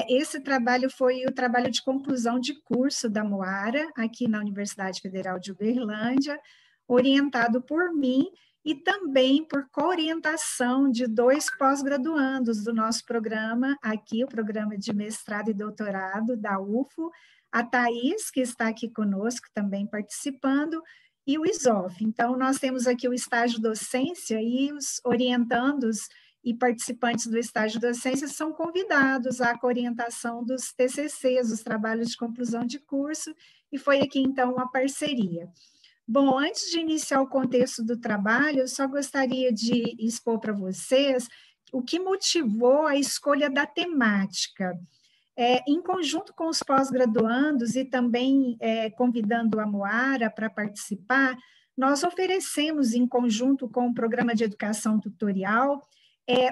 Esse trabalho foi o trabalho de conclusão de curso da Moara, aqui na Universidade Federal de Uberlândia, orientado por mim e também por coorientação de 2 pós-graduandos do nosso programa, aqui o programa de mestrado e doutorado da UFO, a Thaís, que está aqui conosco também participando, e o ISOF. Então, nós temos aqui o estágio docência e os orientandos e participantes do estágio docência são convidados à orientação dos TCCs, os trabalhos de conclusão de curso, e foi aqui, então, uma parceria. Bom, antes de iniciar o contexto do trabalho, eu só gostaria de expor para vocês o que motivou a escolha da temática. Em conjunto com os pós-graduandos e também convidando a Moara para participar, nós oferecemos, em conjunto com o Programa de Educação Tutorial,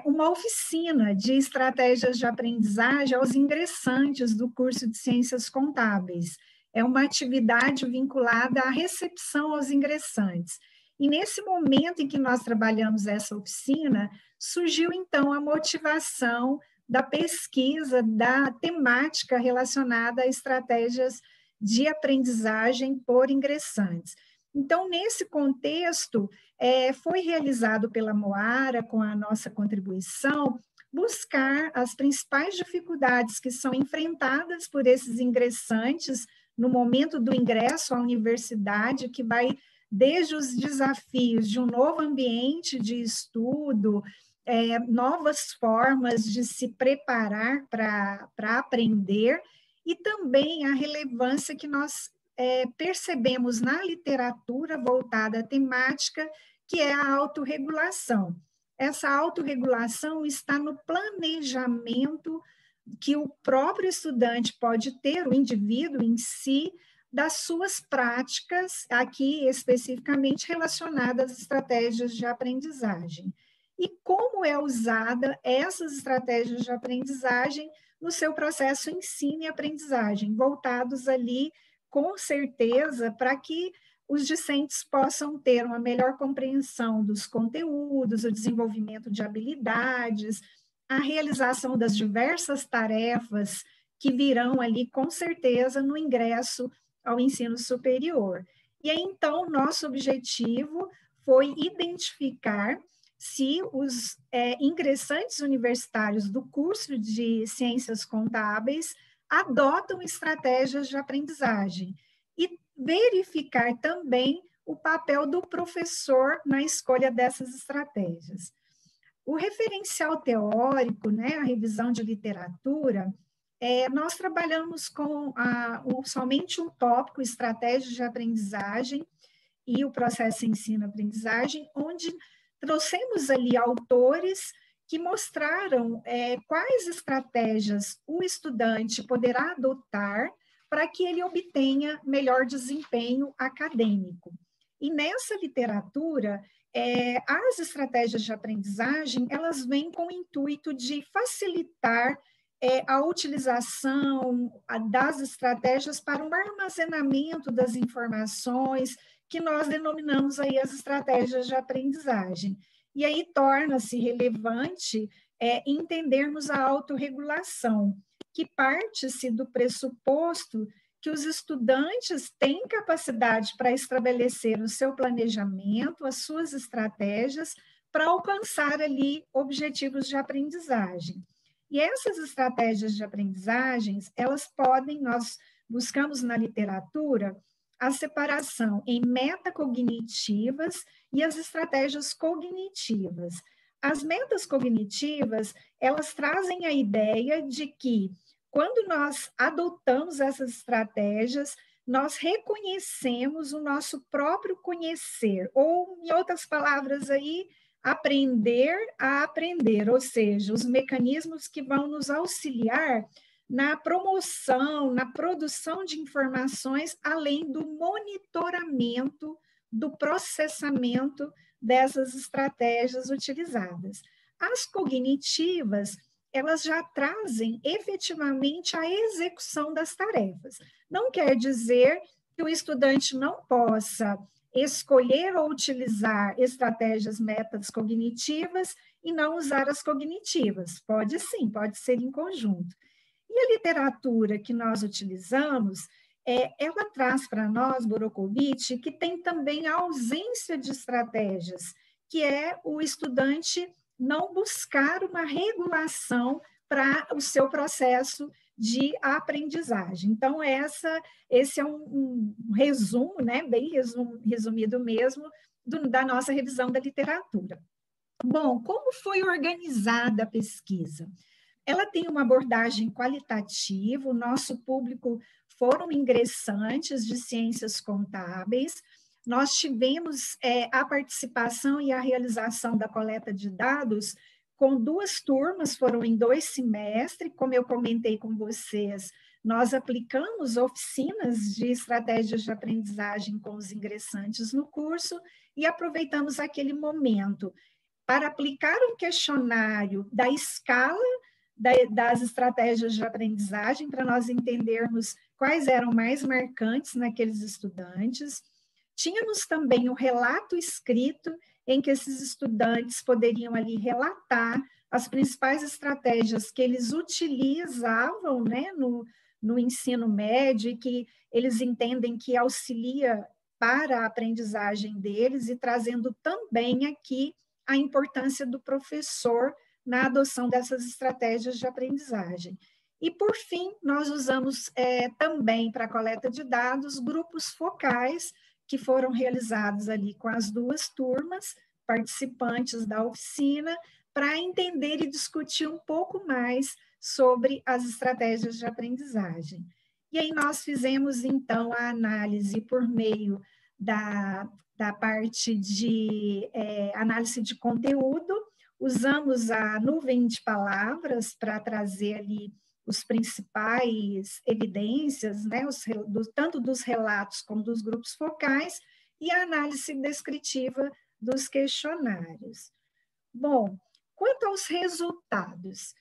uma oficina de estratégias de aprendizagem aos ingressantes do curso de Ciências Contábeis. É uma atividade vinculada à recepção aos ingressantes. E nesse momento em que nós trabalhamos essa oficina, surgiu então a motivação da pesquisa da temática relacionada a estratégias de aprendizagem por ingressantes. Então, nesse contexto, foi realizado pela Moara, com a nossa contribuição, buscar as principais dificuldades que são enfrentadas por esses ingressantes no momento do ingresso à universidade, que vai desde os desafios de um novo ambiente de estudo, novas formas de se preparar para aprender, e também a relevância que nós percebemos na literatura voltada à temática, que é a autorregulação. Essa autorregulação está no planejamento que o próprio estudante pode ter, o indivíduo em si, das suas práticas, aqui especificamente relacionadas às estratégias de aprendizagem. E como é usada essas estratégias de aprendizagem no seu processo ensino e aprendizagem, voltados ali, com certeza, para que os discentes possam ter uma melhor compreensão dos conteúdos, o desenvolvimento de habilidades, a realização das diversas tarefas que virão ali, com certeza, no ingresso ao ensino superior. E aí, então, nosso objetivo foi identificar se os ingressantes universitários do curso de Ciências Contábeis adotam estratégias de aprendizagem e verificar também o papel do professor na escolha dessas estratégias. O referencial teórico, né, a revisão de literatura, nós trabalhamos com somente um tópico, estratégias de aprendizagem e o processo ensino-aprendizagem, onde trouxemos ali autores que mostraram quais estratégias o estudante poderá adotar para que ele obtenha melhor desempenho acadêmico. E nessa literatura, as estratégias de aprendizagem, elas vêm com o intuito de facilitar a utilização das estratégias para o armazenamento das informações, que nós denominamos aí as estratégias de aprendizagem. E aí torna-se relevante entendermos a autorregulação, que parte-se do pressuposto que os estudantes têm capacidade para estabelecer o seu planejamento, as suas estratégias, para alcançar ali objetivos de aprendizagem. E essas estratégias de aprendizagens, nós buscamos na literatura a separação em metacognitivas e as estratégias cognitivas. As metas cognitivas, elas trazem a ideia de que, quando nós adotamos essas estratégias, nós reconhecemos o nosso próprio conhecer, ou, em outras palavras aí, aprender a aprender, ou seja, os mecanismos que vão nos auxiliar na promoção, na produção de informações, além do monitoramento, do processamento dessas estratégias utilizadas. As cognitivas, elas já trazem efetivamente a execução das tarefas. Não quer dizer que o estudante não possa escolher ou utilizar estratégias metas cognitivas e não usar as cognitivas. Pode sim, pode ser em conjunto. E a literatura que nós utilizamos, ela traz para nós, Borocovitch, que tem também a ausência de estratégias, que é o estudante não buscar uma regulação para o seu processo de aprendizagem. Então, esse é um resumo, né, bem resumido mesmo, da nossa revisão da literatura. Bom, como foi organizada a pesquisa? Ela tem uma abordagem qualitativa, o nosso público foram ingressantes de ciências contábeis, nós tivemos a participação e a realização da coleta de dados com 2 turmas, foram em 2 semestres, como eu comentei com vocês, nós aplicamos oficinas de estratégias de aprendizagem com os ingressantes no curso e aproveitamos aquele momento para aplicar um questionário da escala das estratégias de aprendizagem, para nós entendermos quais eram mais marcantes naqueles estudantes. Tínhamos também um relato escrito, em que esses estudantes poderiam ali relatar as principais estratégias que eles utilizavam, né, no ensino médio, e que eles entendem que auxilia para a aprendizagem deles, e trazendo também aqui a importância do professor na adoção dessas estratégias de aprendizagem. E, por fim, nós usamos também para a coleta de dados grupos focais que foram realizados ali com as 2 turmas participantes da oficina para entender e discutir um pouco mais sobre as estratégias de aprendizagem. E aí nós fizemos, então, a análise por meio da parte de análise de conteúdo, usamos a nuvem de palavras para trazer ali os principais evidências, né, tanto dos relatos como dos grupos focais, e a análise descritiva dos questionários. Bom, quanto aos resultados,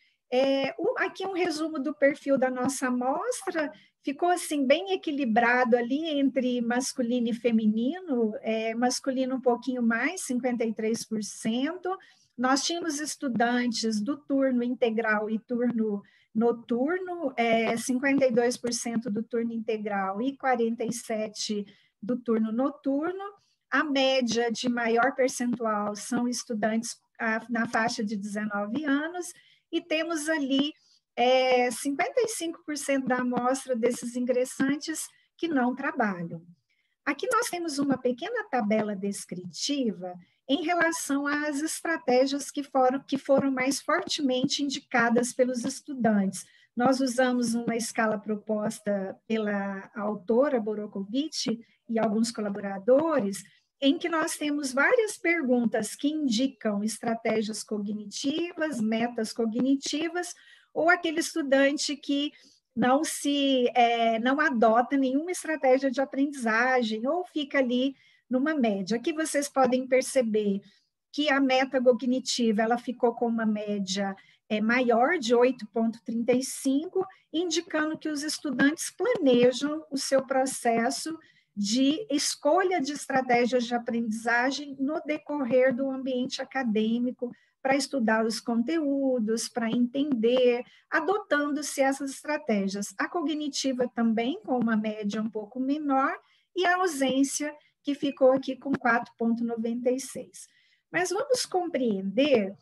aqui um resumo do perfil da nossa amostra, ficou assim bem equilibrado ali entre masculino e feminino, masculino um pouquinho mais, 53%. Nós tínhamos estudantes do turno integral e turno noturno, 52% do turno integral e 47% do turno noturno. A média de maior percentual são estudantes na faixa de 19 anos, e temos ali 55% da amostra desses ingressantes que não trabalham. Aqui nós temos uma pequena tabela descritiva em relação às estratégias que foram mais fortemente indicadas pelos estudantes. Nós usamos uma escala proposta pela autora Borokovich e alguns colaboradores, em que nós temos várias perguntas que indicam estratégias cognitivas, metas cognitivas, ou aquele estudante que não adota nenhuma estratégia de aprendizagem, ou fica ali numa média. Aqui vocês podem perceber que a meta cognitiva ela ficou com uma média maior, de 8,35, indicando que os estudantes planejam o seu processo de escolha de estratégias de aprendizagem no decorrer do ambiente acadêmico, para estudar os conteúdos, para entender, adotando-se essas estratégias. A cognitiva também, com uma média um pouco menor, e a ausência, que ficou aqui com 4,96. Mas vamos compreender,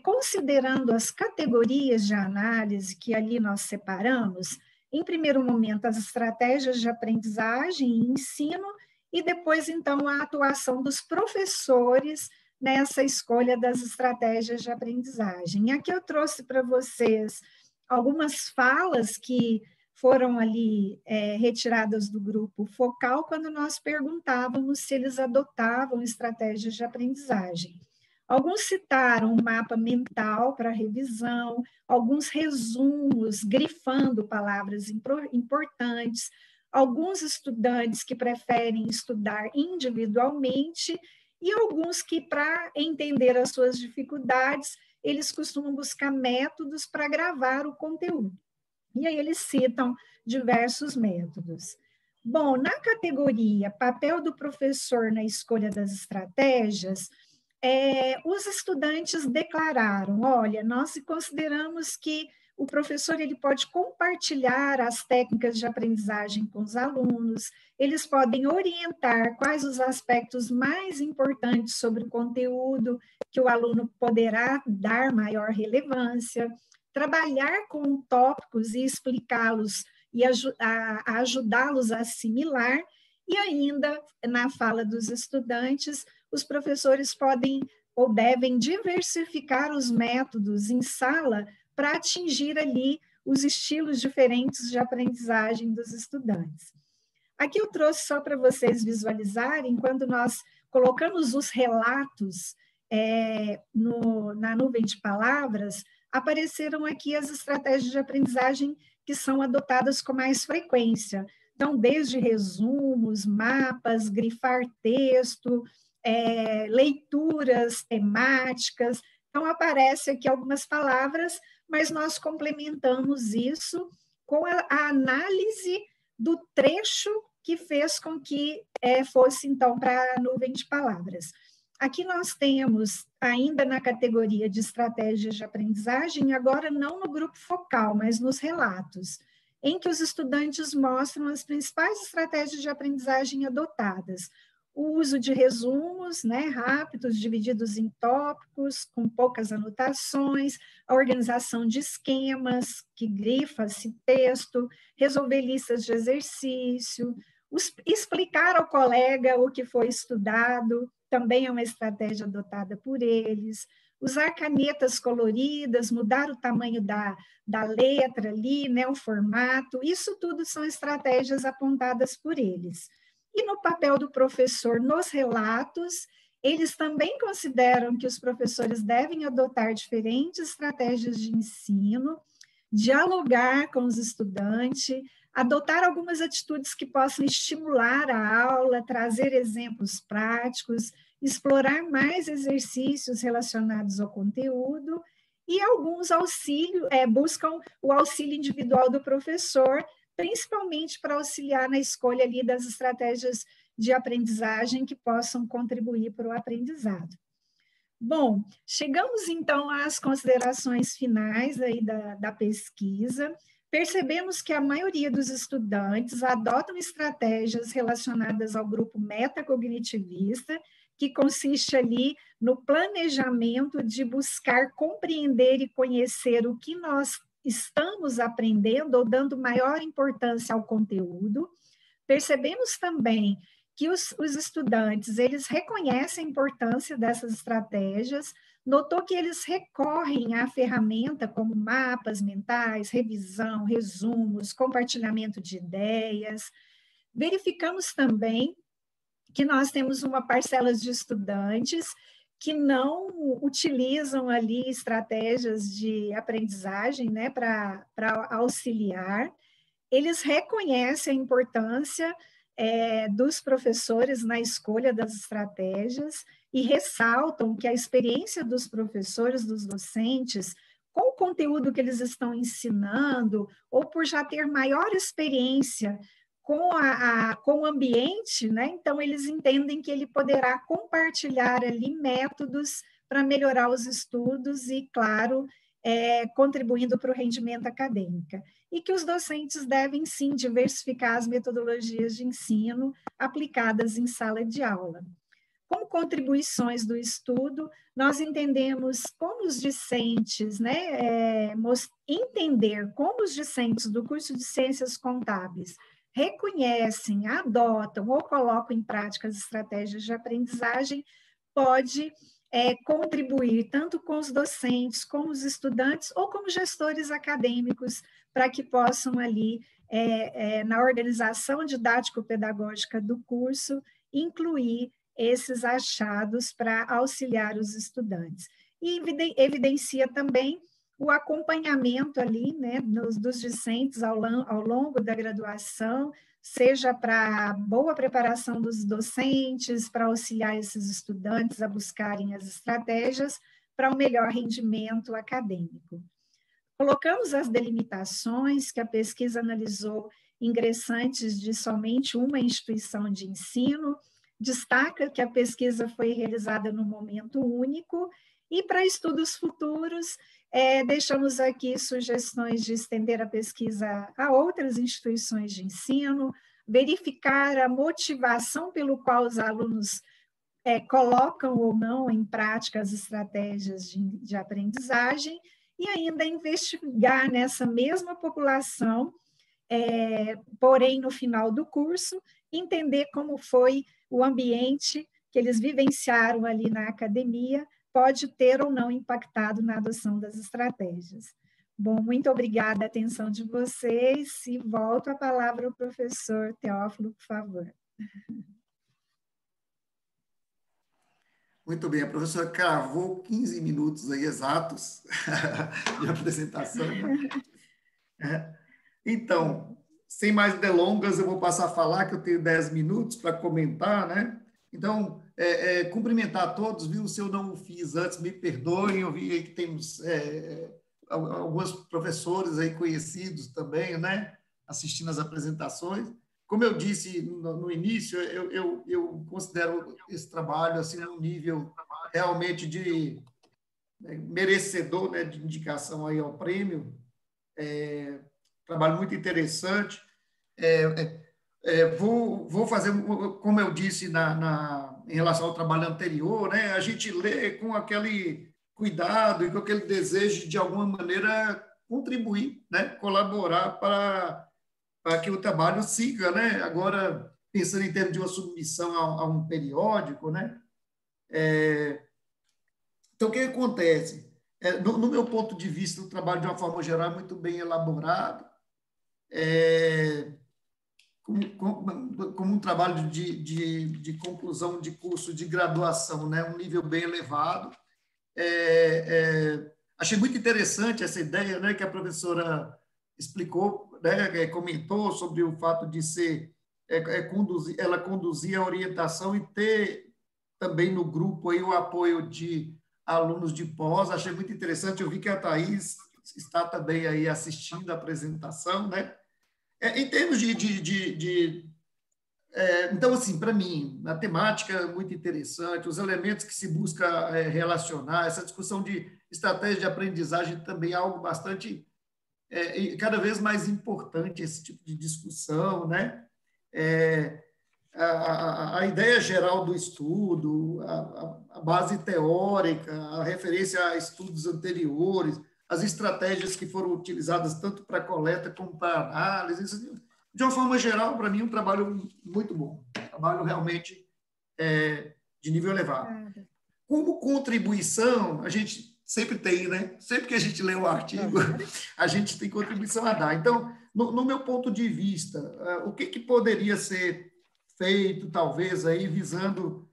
considerando as categorias de análise que ali nós separamos, em primeiro momento, as estratégias de aprendizagem e ensino, e depois, então, a atuação dos professores nessa escolha das estratégias de aprendizagem. E aqui eu trouxe para vocês algumas falas que foram ali retiradas do grupo focal, quando nós perguntávamos se eles adotavam estratégias de aprendizagem. Alguns citaram um mapa mental para revisão, alguns resumos, grifando palavras importantes, alguns estudantes que preferem estudar individualmente, e alguns que, para entender as suas dificuldades, eles costumam buscar métodos para gravar o conteúdo. E aí eles citam diversos métodos. Bom, na categoria papel do professor na escolha das estratégias, os estudantes declararam, olha, nós consideramos que o professor ele pode compartilhar as técnicas de aprendizagem com os alunos, eles podem orientar quais os aspectos mais importantes sobre o conteúdo que o aluno poderá dar maior relevância, trabalhar com tópicos e explicá-los e ajudá-los a assimilar, e ainda, na fala dos estudantes, os professores podem ou devem diversificar os métodos em sala para atingir ali os estilos diferentes de aprendizagem dos estudantes. Aqui eu trouxe só para vocês visualizarem, quando nós colocamos os relatos na nuvem de palavras, apareceram aqui as estratégias de aprendizagem que são adotadas com mais frequência. Então, desde resumos, mapas, grifar texto, leituras temáticas. Então, aparece aqui algumas palavras, mas nós complementamos isso com a análise do trecho que fez com que fosse, então, para a nuvem de palavras. Aqui nós temos, ainda na categoria de estratégias de aprendizagem, agora não no grupo focal, mas nos relatos, em que os estudantes mostram as principais estratégias de aprendizagem adotadas. O uso de resumos, rápidos, divididos em tópicos, com poucas anotações, a organização de esquemas, que grifa-se texto, resolver listas de exercício, explicar ao colega o que foi estudado, também é uma estratégia adotada por eles, usar canetas coloridas, mudar o tamanho da letra ali, né, o formato, isso tudo são estratégias apontadas por eles. E no papel do professor nos relatos, eles também consideram que os professores devem adotar diferentes estratégias de ensino, dialogar com os estudantes, adotar algumas atitudes que possam estimular a aula, trazer exemplos práticos, explorar mais exercícios relacionados ao conteúdo, e alguns buscam o auxílio individual do professor, principalmente para auxiliar na escolha ali das estratégias de aprendizagem que possam contribuir para o aprendizado. Bom, chegamos então às considerações finais aí da pesquisa. Percebemos que a maioria dos estudantes adotam estratégias relacionadas ao grupo metacognitivista, que consiste ali no planejamento de buscar compreender e conhecer o que nós estamos aprendendo ou dando maior importância ao conteúdo. Percebemos também que os estudantes, eles reconhecem a importância dessas estratégias, notou que eles recorrem à ferramenta como mapas mentais, revisão, resumos, compartilhamento de ideias. Verificamos também que nós temos uma parcela de estudantes que não utilizam ali estratégias de aprendizagem, né, para auxiliar. Eles reconhecem a importância dos professores na escolha das estratégias e ressaltam que a experiência dos professores, dos docentes, com o conteúdo que eles estão ensinando, ou por já ter maior experiência com o ambiente, né? Então eles entendem que ele poderá compartilhar ali métodos para melhorar os estudos e, claro, contribuindo para o rendimento acadêmico. E que os docentes devem, sim, diversificar as metodologias de ensino aplicadas em sala de aula. Como contribuições do estudo, nós entendemos como os discentes, né, entender como os discentes do curso de Ciências Contábeis reconhecem, adotam ou colocam em prática as estratégias de aprendizagem, pode contribuir tanto com os docentes, como os estudantes, ou como gestores acadêmicos, para que possam ali, na organização didático-pedagógica do curso, incluir esses achados para auxiliar os estudantes. E evidencia também o acompanhamento ali, né, dos discentes ao longo da graduação, seja para boa preparação dos docentes, para auxiliar esses estudantes a buscarem as estratégias para um melhor rendimento acadêmico. Colocamos as delimitações que a pesquisa analisou ingressantes de somente uma instituição de ensino, destaca que a pesquisa foi realizada num momento único, e para estudos futuros, deixamos aqui sugestões de estender a pesquisa a outras instituições de ensino, verificar a motivação pelo qual os alunos colocam ou não em prática as estratégias de aprendizagem, e ainda investigar nessa mesma população, porém no final do curso, entender como foi o ambiente que eles vivenciaram ali na academia, pode ter ou não impactado na adoção das estratégias. Bom, muito obrigada a atenção de vocês e volto a palavra ao professor Teófilo, por favor. Muito bem, a professora cravou 15 minutos aí exatos de apresentação. Então, sem mais delongas, eu vou passar a falar, que eu tenho 10 minutos para comentar, né? Então, cumprimentar a todos, viu? Se eu não o fiz antes, me perdoem, eu vi aí que temos alguns professores aí conhecidos também, né? Assistindo as apresentações. Como eu disse no início, eu considero esse trabalho assim, um nível realmente de merecedor, né, de indicação aí ao prêmio. Trabalho muito interessante. Vou fazer, como eu disse em relação ao trabalho anterior, né, a gente lê com aquele cuidado e com aquele desejo de alguma maneira contribuir, né, colaborar para que o trabalho siga, né? Agora, pensando em termos de uma submissão a um periódico, né? Então, o que acontece? No meu ponto de vista, o trabalho, de uma forma geral, é muito bem elaborado, como um trabalho de conclusão de curso de graduação, né? Um nível bem elevado. Achei muito interessante essa ideia, né, que a professora explicou, né, comentou sobre o fato de ser, ela conduzir a orientação e ter também no grupo aí o apoio de alunos de pós. Achei muito interessante. Eu vi que a Thaís está também aí assistindo a apresentação, né? Em termos então, assim, para mim, a temática é muito interessante, os elementos que se busca relacionar, essa discussão de estratégia de aprendizagem também é algo bastante, e cada vez mais importante, esse tipo de discussão, né? A ideia geral do estudo, a base teórica, a referência a estudos anteriores, as estratégias que foram utilizadas tanto para coleta como para análise, isso, de uma forma geral, para mim, um trabalho muito bom, um trabalho realmente de nível elevado. Como contribuição, a gente sempre tem, né? Sempre que a gente lê o artigo, a gente tem contribuição a dar. Então, no meu ponto de vista, o que poderia ser feito, talvez, aí, visando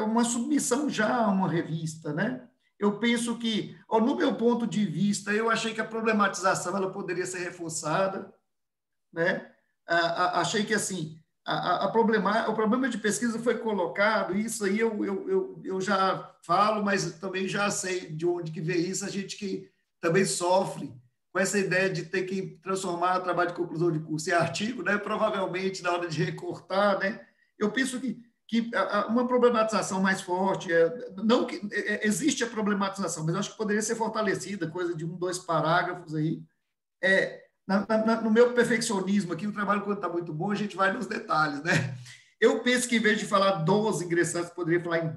uma submissão já a uma revista, né? Eu penso que, no meu ponto de vista, eu achei que a problematização ela poderia ser reforçada, né? Achei que, assim, o problema de pesquisa foi colocado, e isso aí eu já falo, mas também já sei de onde que veio isso, a gente que também sofre com essa ideia de ter que transformar o trabalho de conclusão de curso em artigo, né? Provavelmente, na hora de recortar, né? Eu penso que uma problematização mais forte, não que existe a problematização, mas eu acho que poderia ser fortalecida, coisa de 1, 2 parágrafos aí. No meu perfeccionismo aqui, o trabalho, quando está muito bom, a gente vai nos detalhes, né? Eu penso que, em vez de falar dos ingressantes, poderia falar em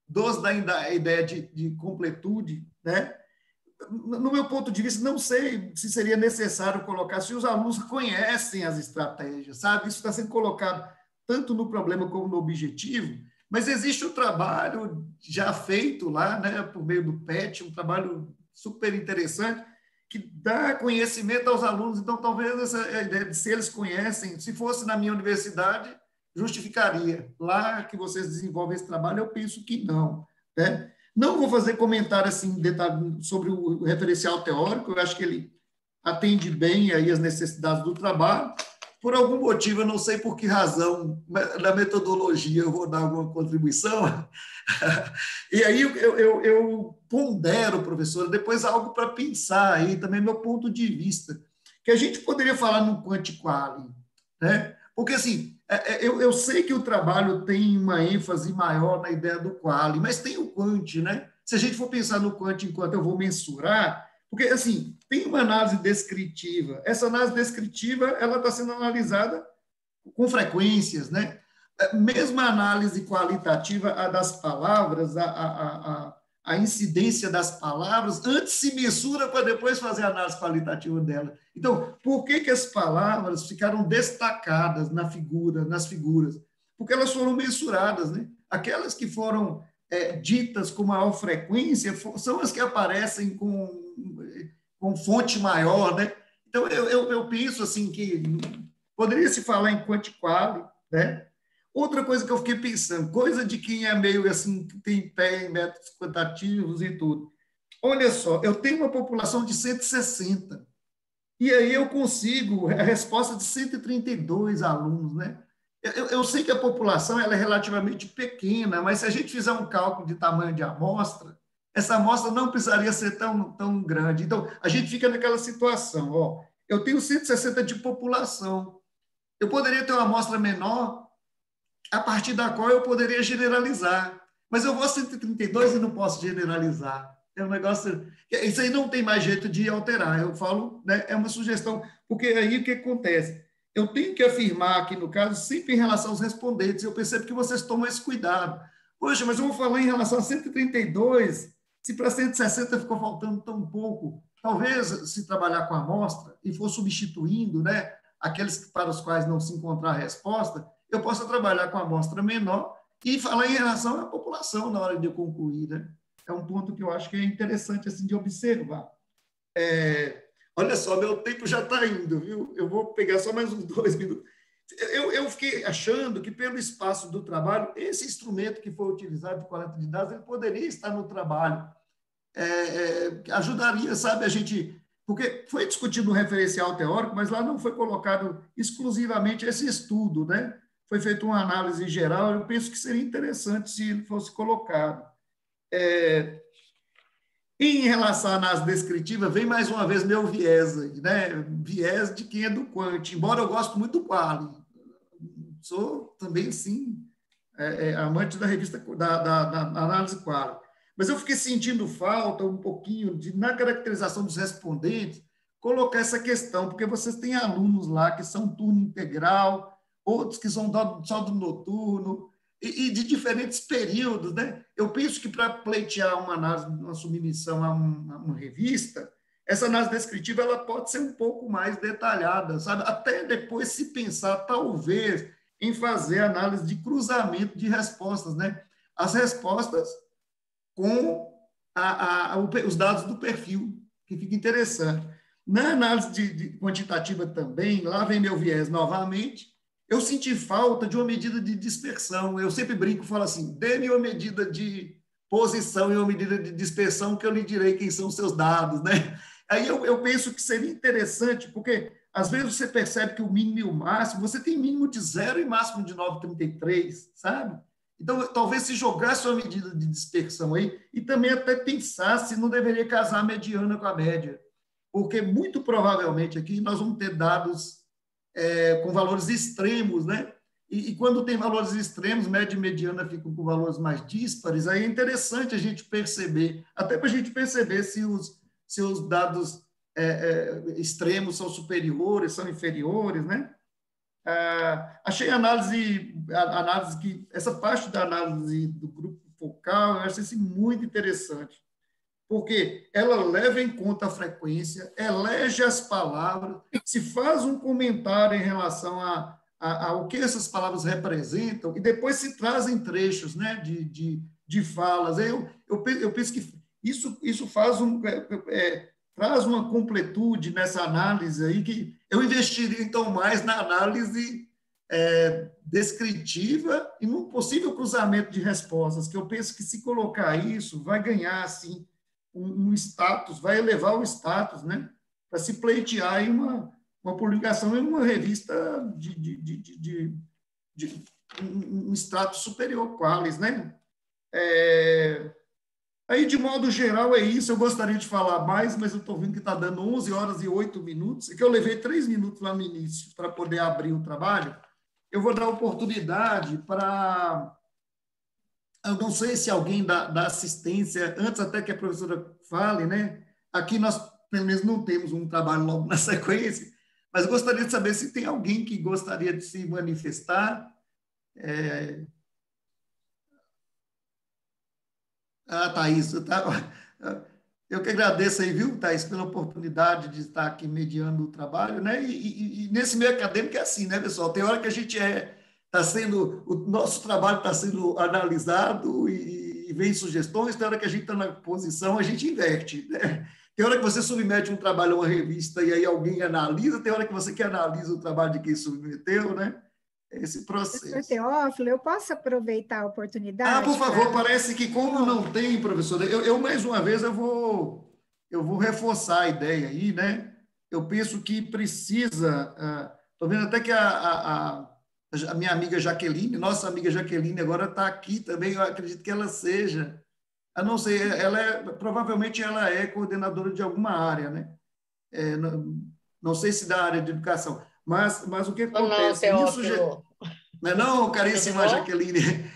dos dá a ideia de completude, né? No meu ponto de vista, não sei se seria necessário colocar, se os alunos conhecem as estratégias, sabe? Isso está sendo colocado tanto no problema como no objetivo, mas existe um trabalho já feito lá, né, por meio do PET, um trabalho super interessante, que dá conhecimento aos alunos. Então, talvez essa ideia de se eles conhecem, se fosse na minha universidade, justificaria. Lá que vocês desenvolvem esse trabalho, eu penso que não, né? Não vou fazer comentário assim, detalhe sobre o referencial teórico, eu acho que ele atende bem aí as necessidades do trabalho. Por algum motivo, eu não sei por que razão, na metodologia eu vou dar alguma contribuição, e aí eu pondero, professora, depois algo para pensar aí, também meu ponto de vista, que a gente poderia falar no quanti-quali, né? Porque, assim, eu sei que o trabalho tem uma ênfase maior na ideia do quali, mas tem o quanti, né? Se a gente for pensar no quanti enquanto eu vou mensurar, porque, assim, tem uma análise descritiva. Essa análise descritiva, ela está sendo analisada com frequências, né? Mesmo a análise qualitativa das palavras, a incidência das palavras, antes se mensura para depois fazer a análise qualitativa dela. Então, por que as palavras ficaram destacadas nas figuras? Porque elas foram mensuradas, né? Aquelas que foram ditas com maior frequência são as que aparecem com fonte maior, né? Então, eu penso assim que poderia se falar em quanti-quali, né? Outra coisa que eu fiquei pensando, coisa de quem é meio assim, que tem pé em métodos quantitativos e tudo. Olha só, eu tenho uma população de 160, e aí eu consigo a resposta de 132 alunos, né? Eu sei que a população ela é relativamente pequena, mas se a gente fizer um cálculo de tamanho de amostra, essa amostra não precisaria ser tão grande. Então, a gente fica naquela situação, ó, eu tenho 160 de população, eu poderia ter uma amostra menor, a partir da qual eu poderia generalizar, mas eu vou a 132 e não posso generalizar. É um negócio... Isso aí não tem mais jeito de alterar, eu falo, né, é uma sugestão, porque aí o que acontece? Eu tenho que afirmar aqui, no caso, sempre em relação aos respondentes, eu percebo que vocês tomam esse cuidado. Poxa, mas eu vou falar em relação a 132, se para 160 ficou faltando tão pouco, talvez se trabalhar com a amostra e for substituindo, né, aqueles para os quais não se encontrar a resposta, eu possa trabalhar com a amostra menor E falar em relação à população na hora de eu concluir, né? É um ponto que eu acho que é interessante assim, de observar. Olha só, meu tempo já está indo, viu? Eu vou pegar só mais uns 2 minutos. Eu fiquei achando que, pelo espaço do trabalho, esse instrumento que foi utilizado de coleta de dados, ele poderia estar no trabalho. Ajudaria, sabe, a gente... Porque foi discutido no referencial teórico, mas lá não foi colocado exclusivamente esse estudo, né? Foi feita uma análise geral, eu penso que seria interessante se ele fosse colocado. Em relação à análise descritiva, vem mais uma vez meu viés aí, né? Viés de quem é do Quant, embora eu goste muito do Quali. Sou também, sim, amante da revista, da análise Quali. Mas eu fiquei sentindo falta um pouquinho de, na caracterização dos respondentes, colocar essa questão, porque vocês têm alunos lá que são turno integral, outros que são só do noturno, e de diferentes períodos, né? Eu penso que para pleitear uma análise, uma submissão a uma revista, essa análise descritiva ela pode ser um pouco mais detalhada, sabe? Até depois se pensar, talvez, em fazer análise de cruzamento de respostas, né? As respostas com os dados do perfil, que fica interessante. Na análise quantitativa também, lá vem meu viés novamente, eu senti falta de uma medida de dispersão. Eu sempre brinco e falo assim, dê-me uma medida de posição e uma medida de dispersão que eu lhe direi quem são os seus dados, né? Aí eu penso que seria interessante, porque às vezes você percebe que o mínimo e o máximo, você tem mínimo de 0 e máximo de 9,33, sabe? Então, talvez se jogasse uma medida de dispersão aí e também até pensar se não deveria casar a mediana com a média, porque muito provavelmente aqui nós vamos ter dados com valores extremos, né? E quando tem valores extremos, média e mediana ficam com valores mais díspares, aí é interessante a gente perceber, até para a gente perceber se os dados extremos são superiores, são inferiores, né? Achei a análise que essa parte da análise do grupo focal, eu achei assim, muito interessante, porque ela leva em conta a frequência, elege as palavras, se faz um comentário em relação ao que essas palavras representam, e depois se trazem trechos, né, de falas. Eu penso que isso faz traz uma completude nessa análise aí, que eu investiria, então, mais na análise descritiva e num possível cruzamento de respostas, que eu penso que, se colocar isso, vai ganhar, assim, um status, vai elevar o status, né, para se pleitear em uma publicação em uma revista de um status superior, Qualis, né? Aí, de modo geral, é isso. Eu gostaria de falar mais, mas eu estou vendo que está dando 11 horas e 8 minutos, e que eu levei 3 minutos lá no início para poder abrir o trabalho. Eu vou dar oportunidade para... Eu não sei se alguém da assistência, antes até que a professora fale, né? Aqui nós, pelo menos, não temos um trabalho logo na sequência, mas eu gostaria de saber se tem alguém que gostaria de se manifestar. Thaís, eu que agradeço aí, viu, Thaís, pela oportunidade de estar aqui mediando o trabalho, né? E nesse meio acadêmico é assim, né, pessoal? Tem hora que a gente o nosso trabalho está sendo analisado e vem sugestões, tem hora que a gente está na posição, a gente inverte, né? Tem hora que você submete um trabalho a uma revista e aí alguém analisa, tem hora que você que analisa o trabalho de quem submeteu, né? Esse processo. Professor Teófilo, eu posso aproveitar a oportunidade? Por favor, parece que como não tem, professora, eu mais uma vez eu vou reforçar a ideia aí, né? Eu penso que precisa, estou vendo até que a minha amiga Jaqueline, nossa amiga Jaqueline agora está aqui também, eu acredito que ela seja, não sei, provavelmente ela é coordenadora de alguma área, né? Não sei se da área de educação, mas o que acontece? Não, isso já, não, caríssima Jaqueline.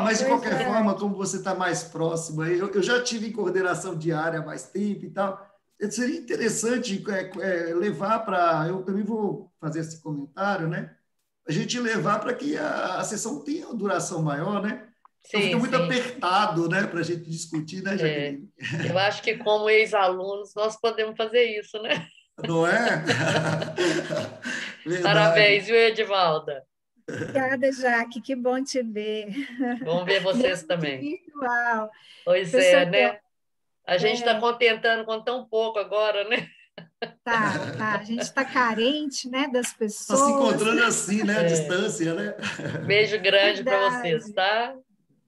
Mas de qualquer forma, como você está mais próximo, eu já tive em coordenação de área há mais tempo e tal, seria interessante levar para... Eu também vou fazer esse comentário, né? A gente levar para que a sessão tenha uma duração maior, né? Então fica muito apertado, né, para a gente discutir, né, Jaqueline? Eu acho que, como ex-alunos, nós podemos fazer isso, né? Não é? Parabéns, viu, Edivalda? Obrigada, Jaque, que bom te ver. Vamos ver vocês Mesmo que também. virtual. Pois é, Professor né? A gente está é, contentando com tão pouco agora, né? tá. A gente está carente, né, das Está se pessoas. encontrando assim, né? À É. distância, né? Beijo grande para vocês, Verdade. tá?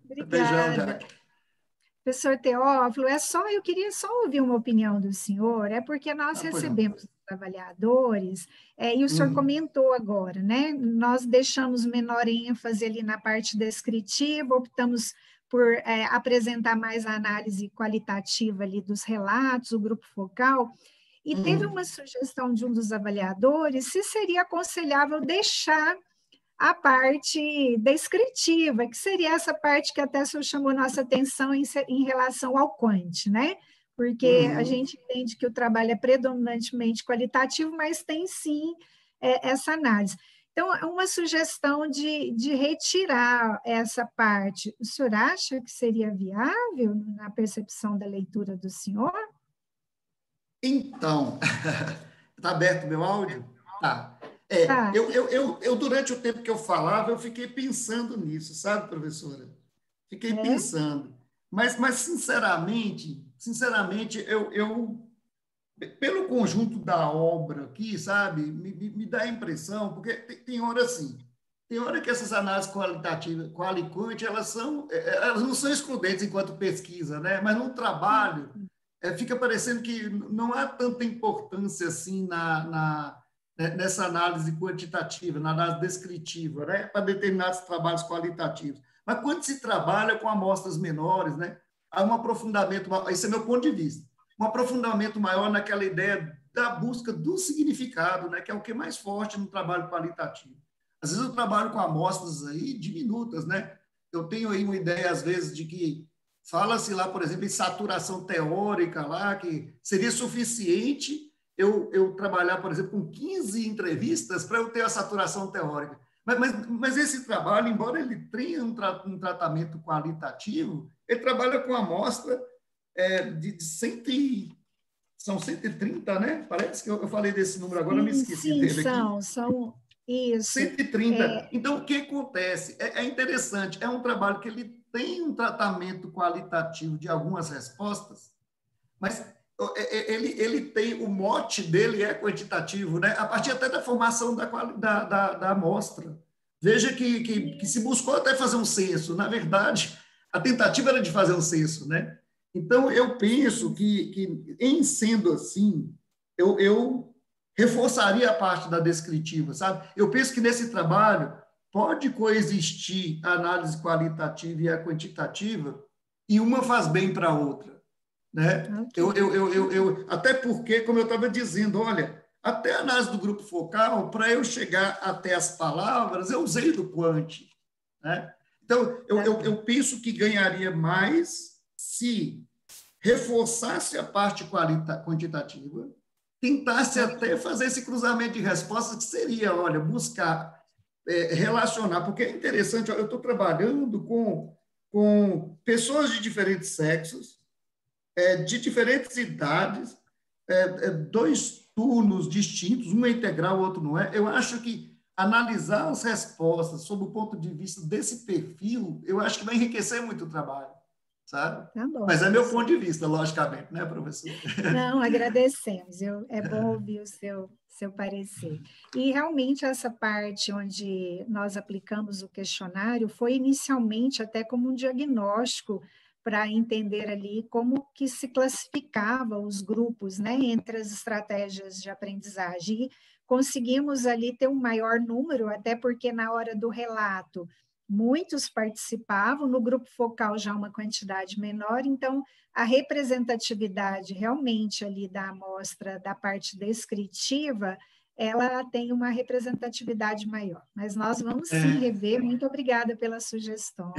Beijão, Obrigada. Jaque. Professor Teófilo, eu queria só ouvir uma opinião do senhor, é porque nós Ah, pois não. recebemos os trabalhadores, e o senhor Uhum. comentou agora, né? Nós deixamos menor ênfase ali na parte descritiva, optamos por apresentar mais a análise qualitativa ali dos relatos, o grupo focal, e teve Uhum. uma sugestão de um dos avaliadores se seria aconselhável deixar a parte descritiva, que seria essa parte que até o senhor chamou nossa atenção em relação ao quant, né? Porque a Uhum. gente entende que o trabalho é predominantemente qualitativo, mas tem sim essa análise. Então, é uma sugestão de retirar essa parte. O senhor acha que seria viável na percepção da leitura do senhor? Então, está aberto meu áudio? Tá. Tá. Durante o tempo que eu falava, eu fiquei pensando nisso, sabe, professora? Fiquei É? pensando. Mas sinceramente, pelo conjunto da obra aqui, sabe, me dá a impressão, porque tem hora assim, tem hora que essas análises qualitativas, qual e quant, elas não são excludentes enquanto pesquisa, né? Mas no trabalho, fica parecendo que não há tanta importância assim nessa análise quantitativa, na análise descritiva, né? Para determinados trabalhos qualitativos. Mas quando se trabalha com amostras menores, né? Há um aprofundamento, esse é meu ponto de vista, um aprofundamento maior naquela ideia da busca do significado, né, que é o que é mais forte no trabalho qualitativo. Às vezes eu trabalho com amostras aí diminutas, né? Eu tenho aí uma ideia, às vezes, de que fala-se lá, por exemplo, em saturação teórica lá, que seria suficiente eu trabalhar, por exemplo, com 15 entrevistas para eu ter a saturação teórica. Mas esse trabalho, embora ele tenha um tratamento qualitativo, ele trabalha com amostra de 100, são 130, né? Parece que eu falei desse número agora, eu me esqueci Sim, dele aqui. são isso. 130. Então, o que acontece? É interessante, é um trabalho que ele tem um tratamento qualitativo de algumas respostas, mas ele tem, o mote dele é quantitativo, né? A partir até da formação da amostra. Veja que se buscou até fazer um censo. Na verdade, a tentativa era de fazer um censo, né? Então, eu penso que em sendo assim, eu reforçaria a parte da descritiva, sabe? Eu penso que nesse trabalho pode coexistir a análise qualitativa e a quantitativa, e uma faz bem para a outra, né? Ok. Até porque, como eu estava dizendo, olha, até a análise do grupo focal, para eu chegar até as palavras, eu usei do quant, né? Então, eu penso que ganharia mais se reforçasse a parte quantitativa, tentasse até fazer esse cruzamento de respostas, que seria, olha, buscar relacionar, porque é interessante, eu estou trabalhando com pessoas de diferentes sexos, de diferentes idades, dois turnos distintos, um é integral, o outro não é. Eu acho que analisar as respostas sob o ponto de vista desse perfil, eu acho que vai enriquecer muito o trabalho, sabe? Tá bom, Mas é meu professor. ponto de vista, logicamente, né, professor? Não, agradecemos. É bom ouvir o seu parecer. E realmente essa parte onde nós aplicamos o questionário foi inicialmente até como um diagnóstico para entender ali como que se classificava os grupos, né, entre as estratégias de aprendizagem. E conseguimos ali ter um maior número, até porque na hora do relato muitos participavam, no grupo focal já uma quantidade menor, então a representatividade realmente ali da amostra, da parte descritiva, ela tem uma representatividade maior. Mas nós vamos sim É. rever. Muito obrigada pelas sugestões.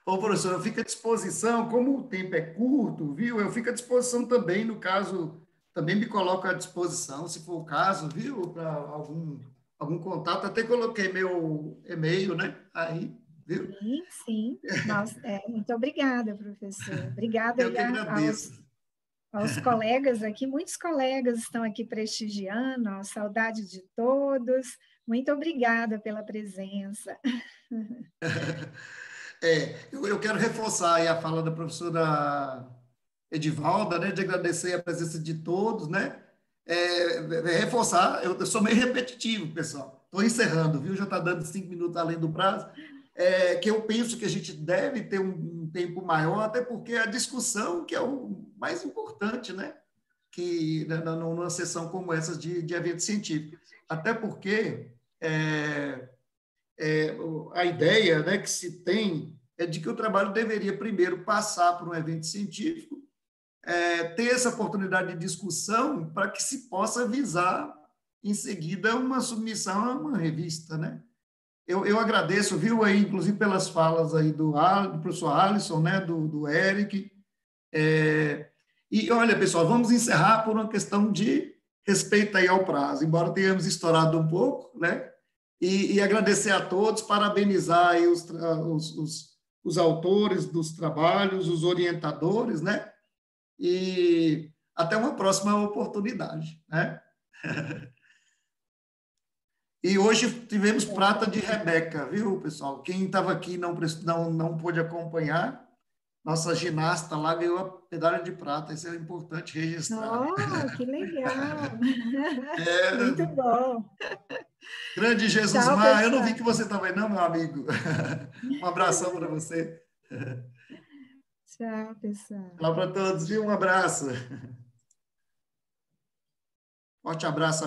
Ô, professor, eu fico à disposição, como o tempo é curto, viu? Eu fico à disposição também, no caso, também me coloco à disposição, se for o caso, viu? Para algum contato, até coloquei meu e-mail, né? Aí, viu? Sim, sim. Muito obrigada, professor. Obrigada Eu aí que agradeço. aos colegas aqui. Muitos colegas estão aqui prestigiando, ó, saudade de todos. Muito obrigada pela presença. Eu quero reforçar aí a fala da professora Edivalda, né, de agradecer a presença de todos, né? Reforçar, eu sou meio repetitivo, pessoal. Estou encerrando, viu? Já está dando 5 minutos além do prazo. Que eu penso que a gente deve ter um tempo maior, até porque a discussão que é o mais importante, né? Que numa sessão como essa de evento científico. Até porque a ideia, né, que se tem é de que o trabalho deveria primeiro passar por um evento científico, ter essa oportunidade de discussão para que se possa visar, em seguida, uma submissão a uma revista, né? Eu agradeço, viu, aí, inclusive pelas falas aí do professor Alisson, né, do Eric. E, olha, pessoal, vamos encerrar por uma questão de respeito aí ao prazo, embora tenhamos estourado um pouco, né? E agradecer a todos, parabenizar aí os autores dos trabalhos, os orientadores, né? E até uma próxima oportunidade, né? E hoje tivemos prata de Rebeca, viu, pessoal? Quem estava aqui não pôde acompanhar, nossa ginasta lá ganhou a medalha de prata, isso é importante registrar. Oh, que legal! Muito bom. Grande Jesus Tchau, Mar, eu não vi pessoal. que você estava aí, não, meu amigo. Um abração para você. Tchau, pessoal. Tchau para todos, viu? Um abraço. Forte abraço.